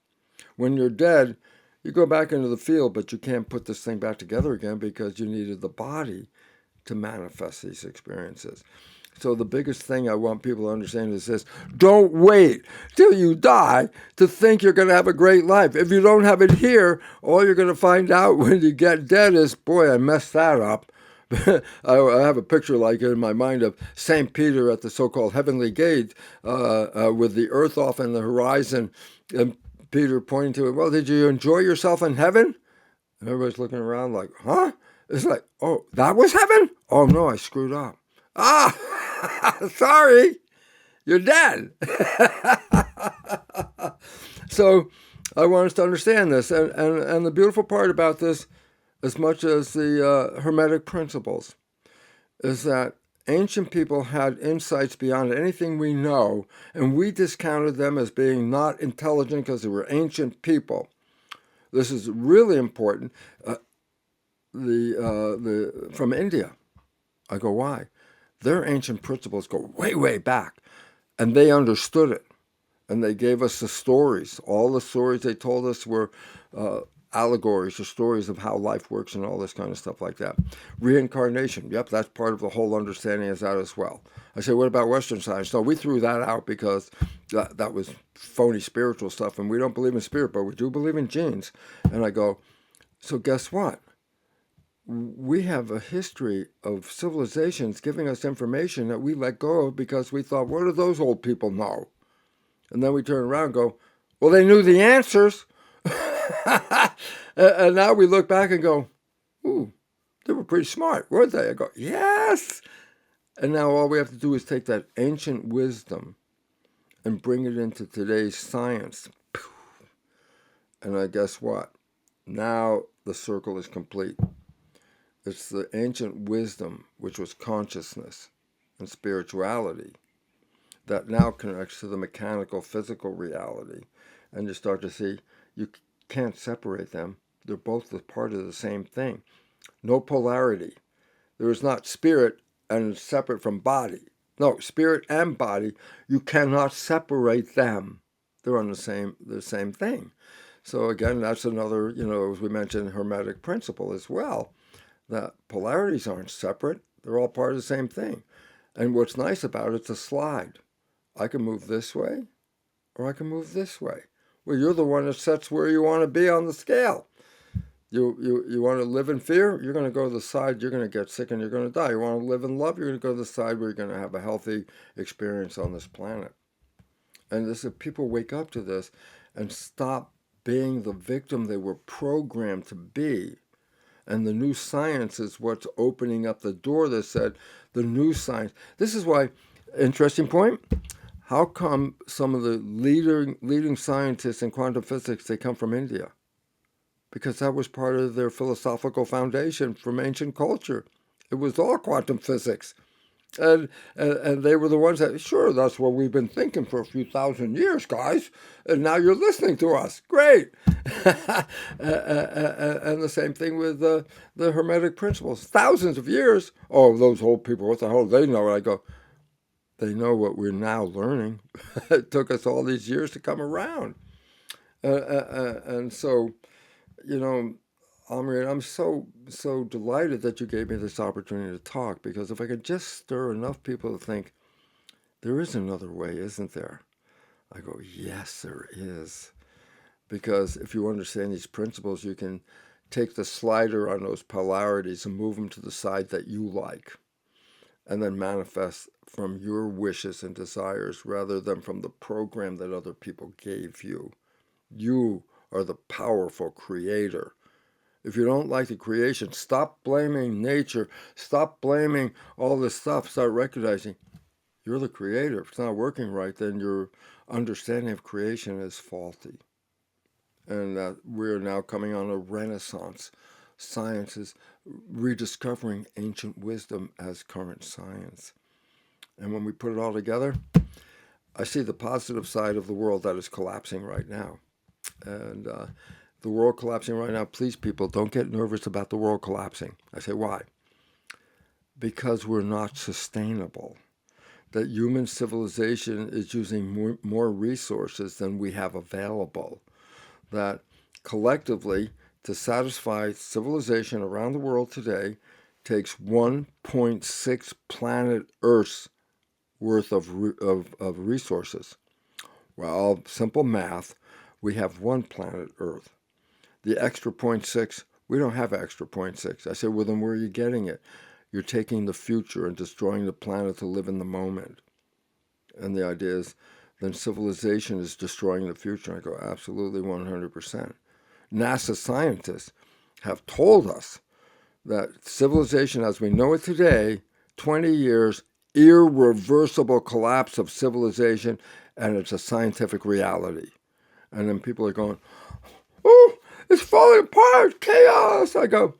When you're dead, you go back into the field, but you can't put this thing back together again because you needed the body to manifest these experiences. So the biggest thing I want people to understand is this: don't wait till you die to think you're going to have a great life. If you don't have it here, all you're going to find out when you get dead is, boy, I messed that up. I have a picture like it in my mind of St. Peter at the so-called heavenly gate with the earth off in the horizon, and Peter pointing to it, well, did you enjoy yourself in heaven? And everybody's looking around like, huh? It's like, oh, that was heaven? Oh, no, I screwed up. Sorry, you're dead. So I want us to understand this. And the beautiful part about this, as much as the Hermetic principles, is that ancient people had insights beyond anything we know, and we discounted them as being not intelligent because they were ancient people. This is really important. From India. I go, why? Their ancient principles go way, way back, and they understood it, and they gave us the stories. All the stories they told us were allegories or stories of how life works and all this kind of stuff like that. Reincarnation, yep, that's part of the whole understanding of that as well. I say, what about Western science? No, we threw that out because that was phony spiritual stuff, and we don't believe in spirit, but we do believe in genes. And I go, so guess what? We have a history of civilizations giving us information that we let go of because we thought, what do those old people know? And then we turn around and go, well, they knew the answers. And now we look back and go, ooh, they were pretty smart, weren't they? I go, yes. And now all we have to do is take that ancient wisdom and bring it into today's science. And I guess what? Now the circle is complete. It's the ancient wisdom, which was consciousness and spirituality, that now connects to the mechanical, physical reality. And you start to see you can't separate them. They're both a part of the same thing. No polarity. There is not spirit and separate from body. No, spirit and body, you cannot separate them. They're on the same thing. So again, that's another, as we mentioned, Hermetic principle as well. That polarities aren't separate. They're all part of the same thing. And what's nice about it's a slide. I can move this way, or I can move this way. Well, you're the one that sets where you want to be on the scale. You want to live in fear? You're going to go to the side, you're going to get sick and you're going to die. You want to live in love? You're going to go to the side where you're going to have a healthy experience on this planet. And this is, people wake up to this and stop being the victim they were programmed to be. And the new science is what's opening up the door that said, the new science. This is why, interesting point, how come some of the leading scientists in quantum physics, they come from India? Because that was part of their philosophical foundation from ancient culture. It was all quantum physics. And they were the ones that, sure, that's what we've been thinking for a few thousand years, guys. And now you're listening to us. Great. And the same thing with the Hermetic principles. Thousands of years. Oh, those old people, what the hell do they know? And I go, they know what we're now learning. It took us all these years to come around. And so, you know, Amrit, I'm so delighted that you gave me this opportunity to talk, because if I could just stir enough people to think, there is another way, isn't there? I go, yes, there is. Because if you understand these principles, you can take the slider on those polarities and move them to the side that you like, and then manifest from your wishes and desires rather than from the program that other people gave you. You are the powerful creator. If you don't like the creation, stop blaming nature. Stop blaming all this stuff. Start recognizing you're the creator. If it's not working right, then your understanding of creation is faulty. And we're now coming on a renaissance. Science is rediscovering ancient wisdom as current science. And when we put it all together, I see the positive side of the world that is collapsing right now. And the world collapsing right now, please, people, don't get nervous about the world collapsing. I say, why? Because we're not sustainable. That human civilization is using more resources than we have available. That collectively, to satisfy civilization around the world today, takes 1.6 planet Earth's worth of resources. Well, simple math, we have one planet Earth. The extra 0.6, we don't have extra 0.6. I said, well, then where are you getting it? You're taking the future and destroying the planet to live in the moment. And the idea is, then civilization is destroying the future. I go, absolutely 100%. NASA scientists have told us that civilization as we know it today, 20 years, irreversible collapse of civilization, and it's a scientific reality. And then people are going, oh, it's falling apart, chaos. I go,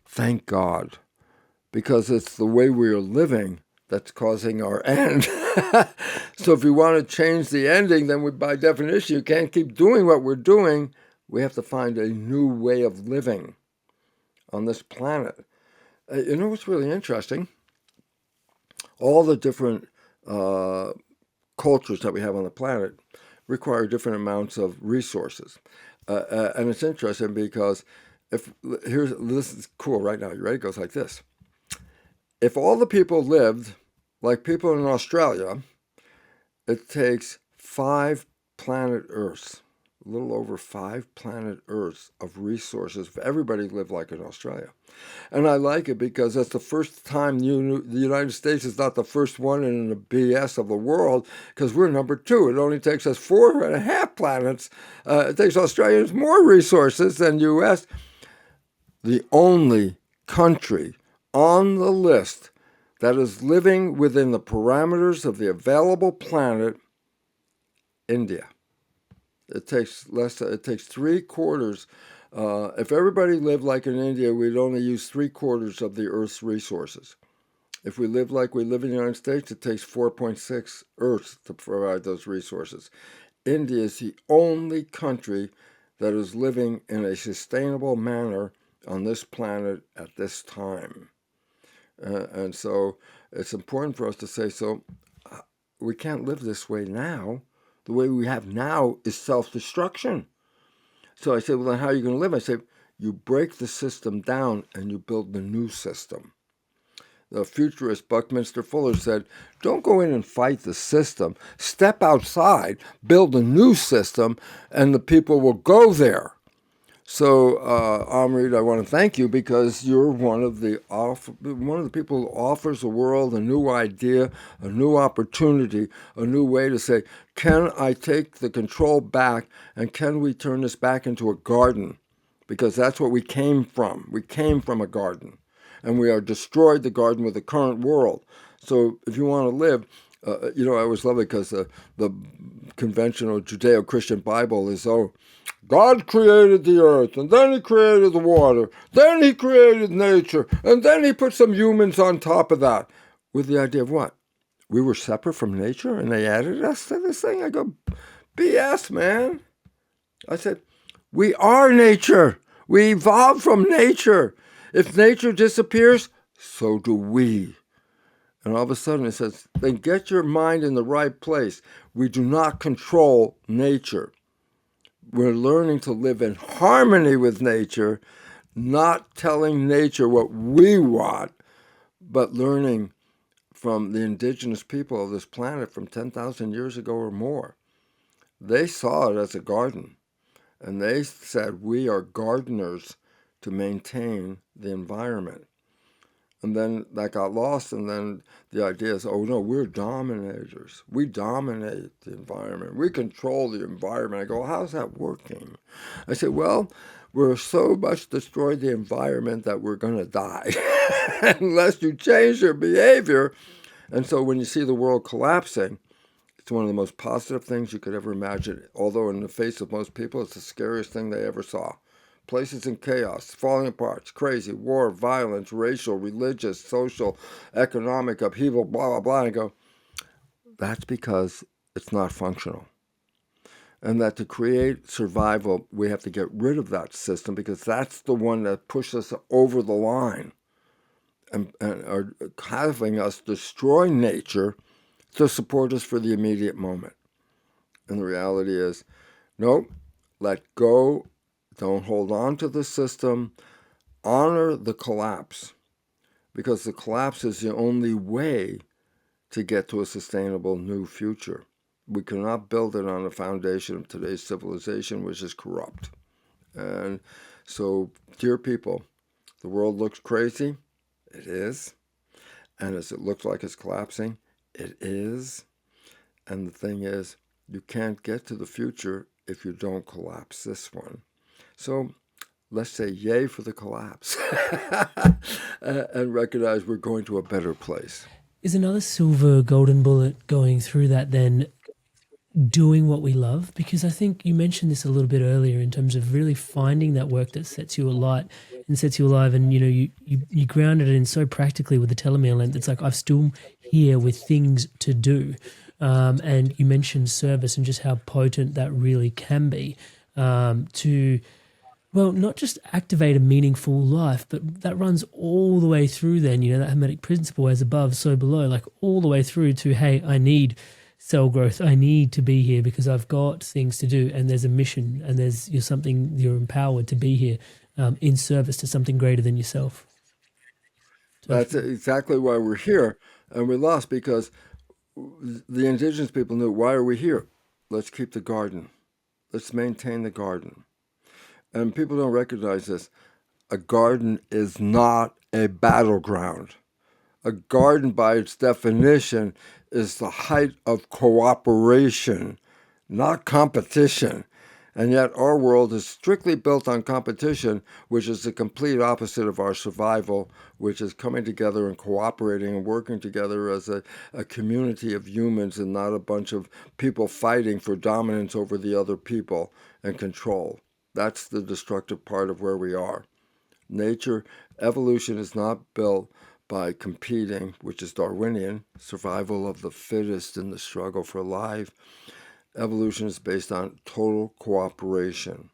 thank God, because it's the way we are living that's causing our end. So if you want to change the ending, then by definition, you can't keep doing what we're doing. We have to find a new way of living on this planet. You know what's really interesting? All the different cultures that we have on the planet require different amounts of resources. And it's interesting because this is cool right now. You ready? It goes like this. If all the people lived like people in Australia, it takes 5 planet Earths, a little over 5 planet Earths of resources if everybody lived like in Australia. And I like it because that's the first time the United States is not the first one in the BS of the world, because we're number 2. It only takes us 4.5 planets. It takes Australians more resources than U.S. The only country on the list that is living within the parameters of the available planet, India. It takes 3/4. If everybody lived like in India, we'd only use 3/4 of the Earth's resources. If we live like we live in the United States, it takes 4.6 Earths to provide those resources. India is the only country that is living in a sustainable manner on this planet at this time. And so it's important for us to say, so we can't live this way now. The way we have now is self-destruction. So I said, well, then how are you going to live? I said, you break the system down and you build the new system. The futurist Buckminster Fuller said, don't go in and fight the system. Step outside, build a new system, and the people will go there. So, Amrit, I want to thank you because you're one of the people who offers the world a new idea, a new opportunity, a new way to say, can I take the control back, and can we turn this back into a garden? Because that's what we came from. We came from a garden, and we are destroyed the garden with the current world. So, if you want to live, I always love it because the conventional Judeo-Christian Bible is, God created the earth, and then he created the water, then he created nature, and then he put some humans on top of that. With the idea of what? We were separate from nature, and they added us to this thing? I go, BS, man. I said, we are nature. We evolved from nature. If nature disappears, so do we. And all of a sudden it says, then get your mind in the right place. We do not control nature. We're learning to live in harmony with nature, not telling nature what we want, but learning from the indigenous people of this planet from 10,000 years ago or more. They saw it as a garden, and they said, we are gardeners to maintain the environment. And then that got lost, and then the idea is, oh no, we're dominators. We dominate the environment. We control the environment. I go, how's that working? I said, well, we're so much destroyed the environment that we're going to die unless you change your behavior. And so when you see the world collapsing, it's one of the most positive things you could ever imagine. Although in the face of most people, it's the scariest thing they ever saw. Places in chaos, falling apart, it's crazy, war, violence, racial, religious, social, economic upheaval, blah, blah, blah. And I go, that's because it's not functional. And that to create survival, we have to get rid of that system because that's the one that pushes us over the line and are having us destroy nature to support us for the immediate moment. And the reality is, nope, let go. Don't hold on to the system. Honor the collapse, because the collapse is the only way to get to a sustainable new future. We cannot build it on the foundation of today's civilization, which is corrupt. And so, dear people, the world looks crazy. It is. And as it looks like it's collapsing, it is. And the thing is, you can't get to the future if you don't collapse this one. So let's say yay for the collapse and recognize we're going to a better place. Is another silver golden bullet going through that then doing what we love? Because I think you mentioned this a little bit earlier in terms of really finding that work that sets you alight and sets you alive. And, you grounded it in so practically with the telomere length. It's like I'm still here with things to do. And you mentioned service and just how potent that really can be to... Well, not just activate a meaningful life, but that runs all the way through then, that Hermetic principle, as above, so below, like all the way through to, hey, I need cell growth. I need to be here because I've got things to do and there's a mission and you're empowered to be here in service to something greater than yourself. That's exactly why we're here. And we lost because the indigenous people knew, why are we here? Let's keep the garden. Let's maintain the garden. And people don't recognize this. A garden is not a battleground. A garden, by its definition, is the height of cooperation, not competition. And yet our world is strictly built on competition, which is the complete opposite of our survival, which is coming together and cooperating and working together as a community of humans and not a bunch of people fighting for dominance over the other people and control. That's the destructive part of where we are. Evolution is not built by competing, which is Darwinian, survival of the fittest in the struggle for life. Evolution is based on total cooperation.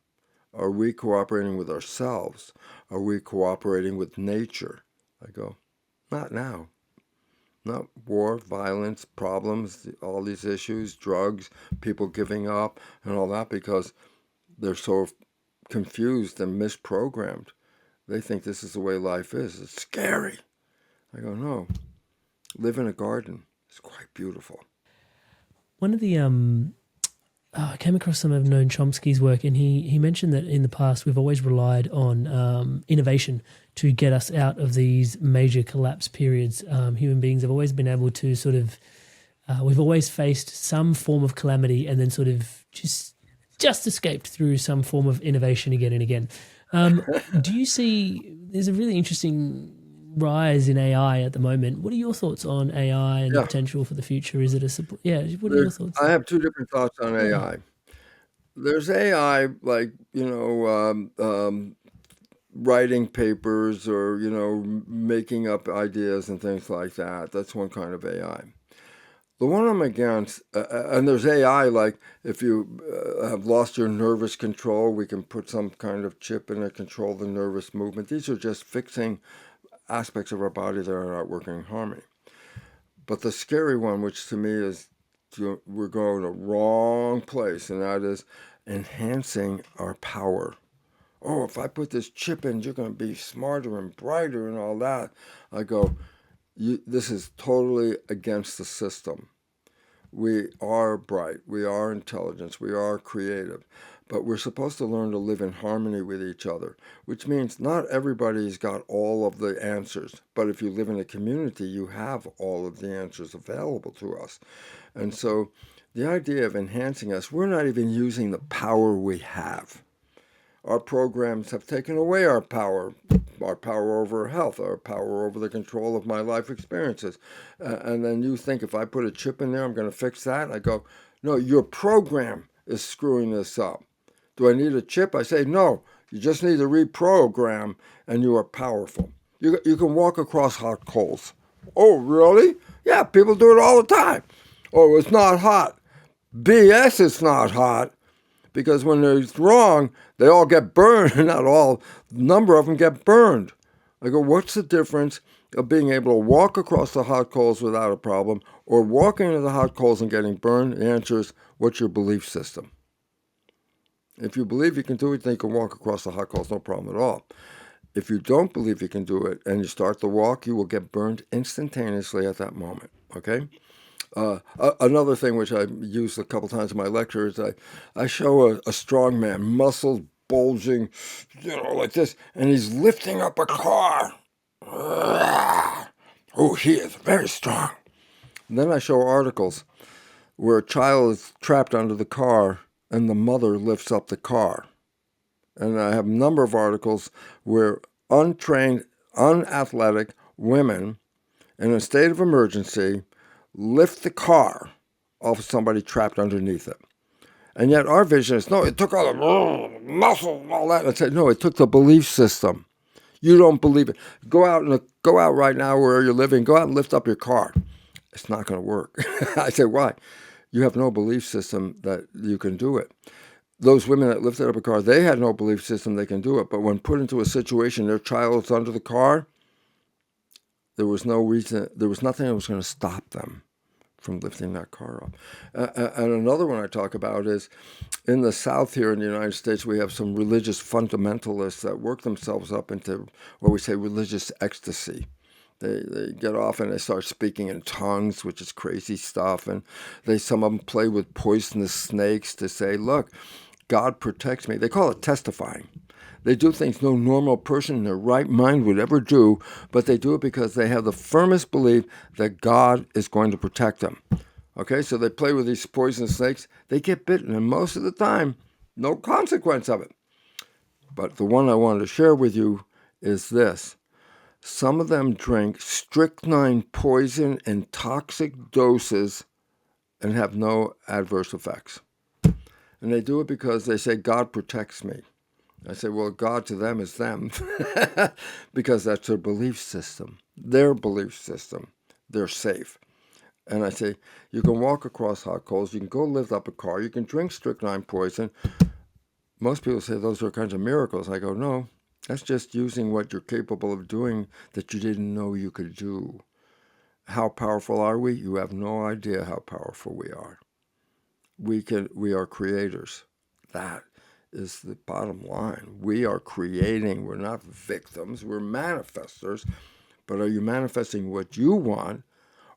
Are we cooperating with ourselves? Are we cooperating with nature? I go, not now. Not war, violence, problems, all these issues, drugs, people giving up, and all that because they're so confused and misprogrammed. They think this is the way life is. It's scary. I go, no. Live in a garden. It's quite beautiful. One of the I came across some of Noam Chomsky's work, and he mentioned that in the past we've always relied on innovation to get us out of these major collapse periods. Human beings have always been able to sort of, we've always faced some form of calamity and then sort of just escaped through some form of innovation again and again. Do you see, there's a really interesting rise in AI at the moment. What are your thoughts on AI and the Yeah. potential for the future? Is it what are your thoughts? I have two different thoughts on Yeah. AI. There's AI like, writing papers or, making up ideas and things like that. That's one kind of AI. The one I'm against, and there's AI like if you have lost your nervous control, we can put some kind of chip in to control the nervous movement. These are just fixing aspects of our body that are not working in harmony. But the scary one, which to me is we're going the wrong place, and that is enhancing our power. Oh, if I put this chip in, you're going to be smarter and brighter and all that. I go, this is totally against the system. We are bright, we are intelligent, we are creative, but we're supposed to learn to live in harmony with each other, which means not everybody's got all of the answers, but if you live in a community, you have all of the answers available to us. And so the idea of enhancing us, we're not even using the power we have. Our programs have taken away our power over health, our power over the control of my life experiences. And then you think if I put a chip in there, I'm going to fix that? I go, no, your program is screwing this up. Do I need a chip? I say, no, you just need to reprogram and you are powerful. You can walk across hot coals. Oh, really? Yeah, people do it all the time. Oh, it's not hot. BS, it's not hot. Because when it's wrong, they all get burned. Not all, a number of them get burned. I go, what's the difference of being able to walk across the hot coals without a problem or walking into the hot coals and getting burned? The answer is, what's your belief system? If you believe you can do it, then you can walk across the hot coals, no problem at all. If you don't believe you can do it and you start the walk, you will get burned instantaneously at that moment, okay? Another thing which I use a couple times in my lectures, I show a strong man, muscles bulging, like this, and he's lifting up a car. Oh, he is very strong. And then I show articles where a child is trapped under the car and the mother lifts up the car. And I have a number of articles where untrained, unathletic women in a state of emergency lift the car off of somebody trapped underneath it. And yet our vision is, no, it took all the muscle and all that. And I said, no, it took the belief system. You don't believe it. Go out right now where you're living. Go out and lift up your car. It's not going to work. I said, why? You have no belief system that you can do it. Those women that lifted up a car, they had no belief system they can do it. But when put into a situation, their child was under the car, there was no reason, there was nothing that was going to stop them from lifting that car up. And another one I talk about is in the South here in the United States, we have some religious fundamentalists that work themselves up into what we say religious ecstasy. They get off and they start speaking in tongues, which is crazy stuff. And some of them play with poisonous snakes to say, look, God protects me. They call it testifying. They do things no normal person in their right mind would ever do, but they do it because they have the firmest belief that God is going to protect them. Okay, so they play with these poisonous snakes. They get bitten, and most of the time, no consequence of it. But the one I wanted to share with you is this. Some of them drink strychnine poison in toxic doses and have no adverse effects. And they do it because they say, God protects me. I say, well, God to them is them because that's their belief system. Their belief system. They're safe. And I say, you can walk across hot coals. You can go lift up a car. You can drink strychnine poison. Most people say those are kinds of miracles. I go, no, that's just using what you're capable of doing that you didn't know you could do. How powerful are we? You have no idea how powerful we are. We are creators. That is the bottom line. We are creating. We're not victims. We're manifestors. But are you manifesting what you want,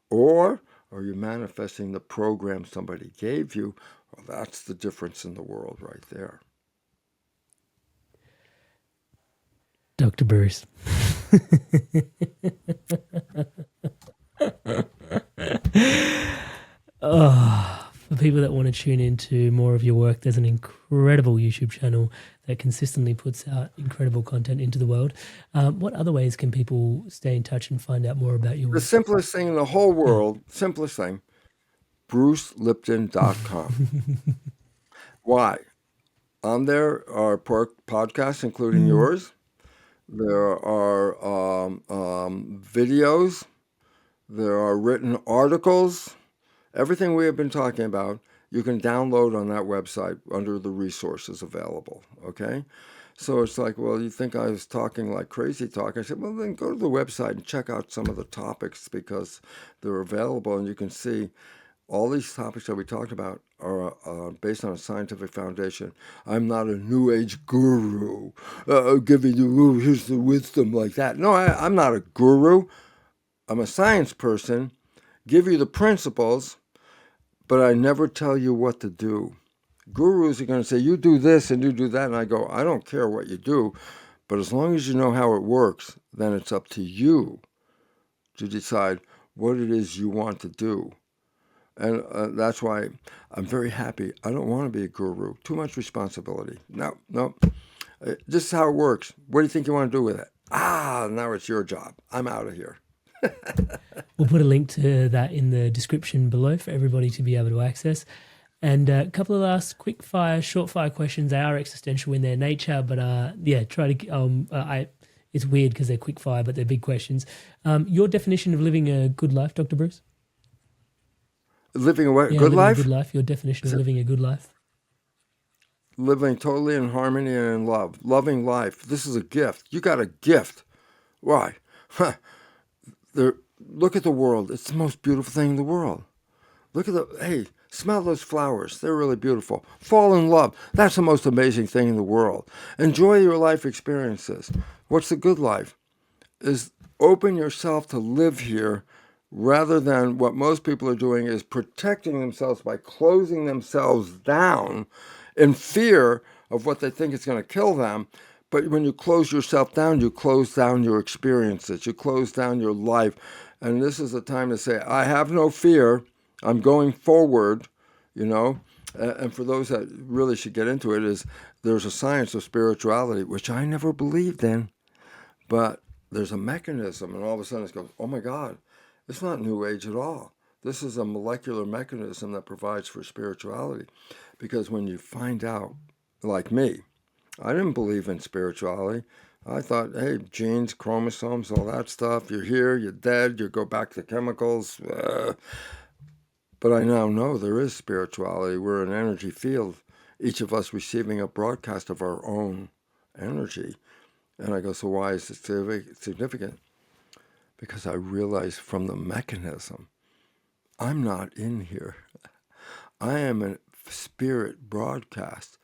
or are you manifesting the program somebody gave you, Well, that's the difference in the world right there. Dr. Bruce. Oh, for people that want to tune into more of your work, there's an incredible YouTube channel that consistently puts out incredible content into the world. What other ways can people stay in touch and find out more about your The work? simplest thing in the whole world, simplest thing, brucelipton.com. Why? On there are podcasts, including yours. There are videos. There are written articles. Everything we have been talking about, you can download on that website under the resources available, okay? So it's like, well, you think I was talking like crazy talk. I said, well, then go to the website and check out some of the topics because they're available, and you can see all these topics that we talked about are based on a scientific foundation. I'm not a New Age guru giving you, here's the wisdom like that. No, I'm not a guru. I'm a science person, give you the principles, but I never tell you what to do. Gurus are going to say, you do this and you do that. And I go, I don't care what you do, but as long as you know how it works, then it's up to you to decide what it is you want to do. And that's why I'm very happy. I don't want to be a guru. Too much responsibility. No. This is how it works. What do you think you want to do with it? Now it's your job. I'm out of here. We'll put a link to that in the description below for everybody to be able to access. And a couple of last quick fire, short fire questions. They are existential in their nature, but try to. It's weird because they're quick fire, but they're big questions. Your definition of living a good life, Dr. Bruce? Living a what? Yeah, good living life? a good life. Your definition of living a good life? Living totally in harmony and in love. Loving life. This is a gift. You got a gift. Why? Look at the world. It's the most beautiful thing in the world. Smell those flowers. They're really beautiful. Fall in love. That's the most amazing thing in the world. Enjoy your life experiences. What's the good life? Is open yourself to live here rather than what most people are doing is protecting themselves by closing themselves down in fear of what they think is going to kill them. But when you close yourself down, you close down your experiences. You close down your life. And this is the time to say, I have no fear. I'm going forward, And for those that really should get into it is there's a science of spirituality, which I never believed in. But there's a mechanism, and all of a sudden it goes, oh my God, it's not New Age at all. This is a molecular mechanism that provides for spirituality. Because when you find out, like me, I didn't believe in spirituality. I thought, hey, genes, chromosomes, all that stuff. You're here, you're dead, you go back to chemicals. But I now know there is spirituality. We're an energy field, each of us receiving a broadcast of our own energy. And I go, so why is it significant? Because I realize from the mechanism, I'm not in here. I am a spirit broadcast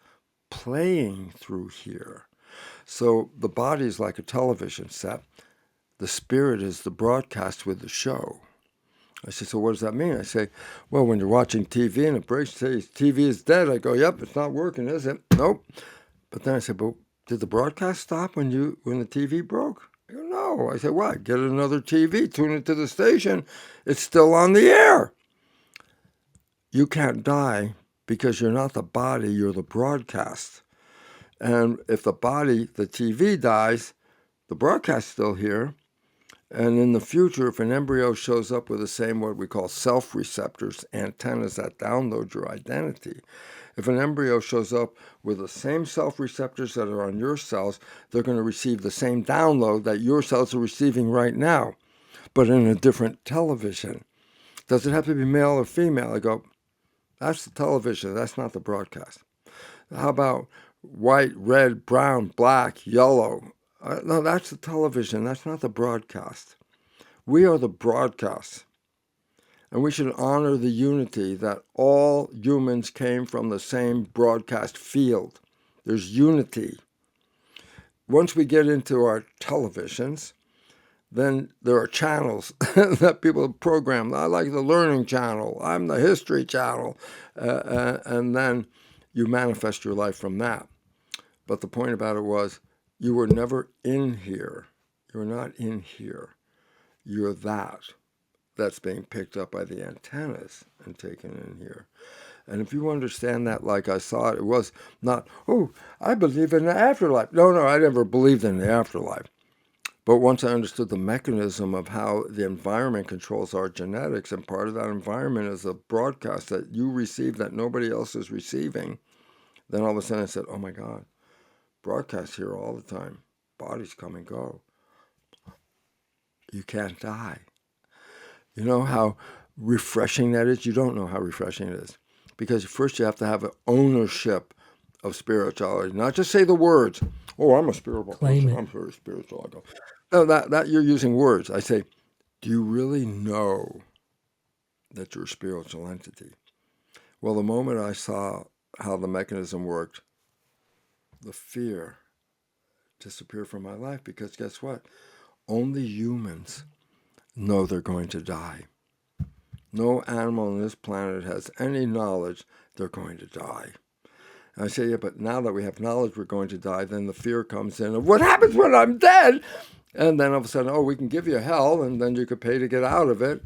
playing through here. So the body is like a television set. The spirit is the broadcast with the show. I say, so what does that mean? I say, well, when you're watching TV and it breaks, say TV is dead. I go, yep, it's not working, is it? Nope. But then I say, but did the broadcast stop when the TV broke? I go, no. I say, what? Get another TV, tune it to the station. It's still on the air. You can't die because you're not the body, you're the broadcast. And if the body, the TV dies, the broadcast's still here. And in the future, if an embryo shows up with the same what we call self-receptors, antennas that download your identity, if an embryo shows up with the same self-receptors that are on your cells, they're going to receive the same download that your cells are receiving right now, but in a different television. Does it have to be male or female? I go, that's the television, that's not the broadcast. How about white, red, brown, black, yellow? No, that's the television. That's not the broadcast. We are the broadcast. And we should honor the unity that all humans came from the same broadcast field. There's unity. Once we get into our televisions, then there are channels that people program. I like the learning channel. I'm the history channel. And then you manifest your life from that. But the point about it was, you were never in here. You're not in here. You're that's being picked up by the antennas and taken in here. And if you understand that like I saw it, it was not, oh, I believe in the afterlife. No, I never believed in the afterlife. But once I understood the mechanism of how the environment controls our genetics, and part of that environment is a broadcast that you receive that nobody else is receiving, then all of a sudden I said, oh my God, broadcasts here all the time. Bodies come and go. You can't die. You know how refreshing that is? You don't know how refreshing it is. Because first you have to have an ownership of spirituality. Not just say the words, oh, I'm a spiritual person. I'm very spiritual. I go, no, that you're using words. I say, do you really know that you're a spiritual entity? Well, the moment I saw how the mechanism worked, the fear disappeared from my life, because guess what? Only humans know they're going to die. No animal on this planet has any knowledge they're going to die. And I say, yeah, but now that we have knowledge we're going to die, then the fear comes in of what happens when I'm dead? And then all of a sudden, oh, we can give you hell, and then you could pay to get out of it.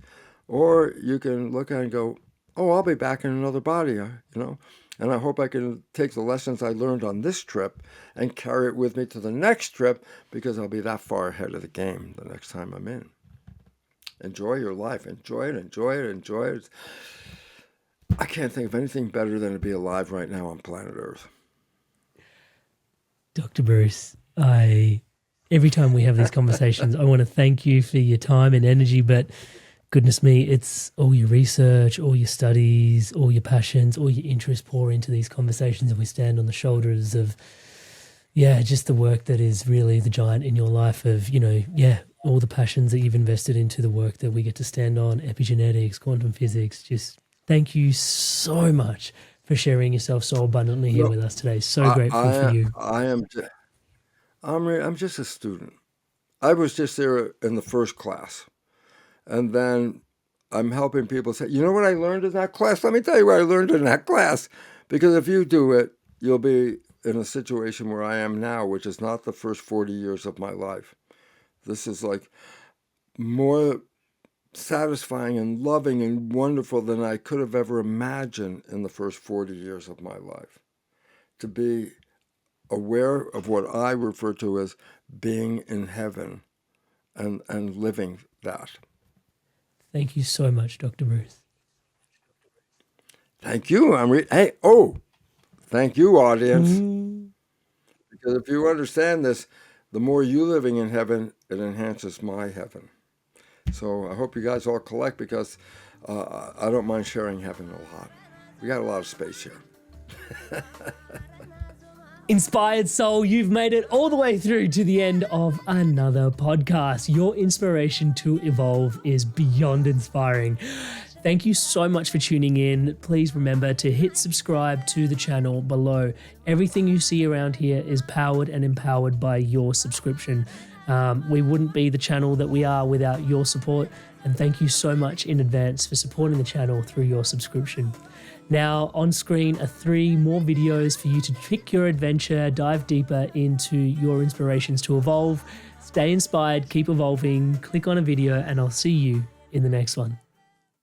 Or you can look at it and go, oh, I'll be back in another body, And I hope I can take the lessons I learned on this trip and carry it with me to the next trip, because I'll be that far ahead of the game the next time I'm in. Enjoy your life. Enjoy it. I can't think of anything better than to be alive right now on planet Earth. Dr. Bruce, every time we have these conversations, I want to thank you for your time and energy, but goodness me, it's all your research, all your studies, all your passions, all your interests pour into these conversations, and we stand on the shoulders of, just the work that is really the giant in your life of, all the passions that you've invested into the work that we get to stand on, epigenetics, quantum physics. Just thank you so much for sharing yourself so abundantly here with us today. So grateful for you. I'm just a student. I was just there in the first class. And then I'm helping people say, you know what I learned in that class? Let me tell you what I learned in that class. Because if you do it, you'll be in a situation where I am now, which is not the first 40 years of my life. This is like more satisfying and loving and wonderful than I could have ever imagined in the first 40 years of my life. To be aware of what I refer to as being in heaven and living that. Thank you so much, Dr. Bruce. Thank you. Thank you, audience. Because if you understand this, the more you living in heaven, it enhances my heaven. So I hope you guys all collect, because I don't mind sharing heaven a lot. We got a lot of space here. Inspired soul, you've made it all the way through to the end of another podcast. Your inspiration to evolve is beyond inspiring. Thank you so much for tuning in. Please remember to hit subscribe to the channel below. Everything you see around here is powered and empowered by your subscription. We wouldn't be the channel that we are without your support. And thank you so much in advance for supporting the channel through your subscription. Now, on screen are 3 more videos for you to pick your adventure, dive deeper into your inspirations to evolve. Stay inspired, keep evolving, click on a video, and I'll see you in the next one.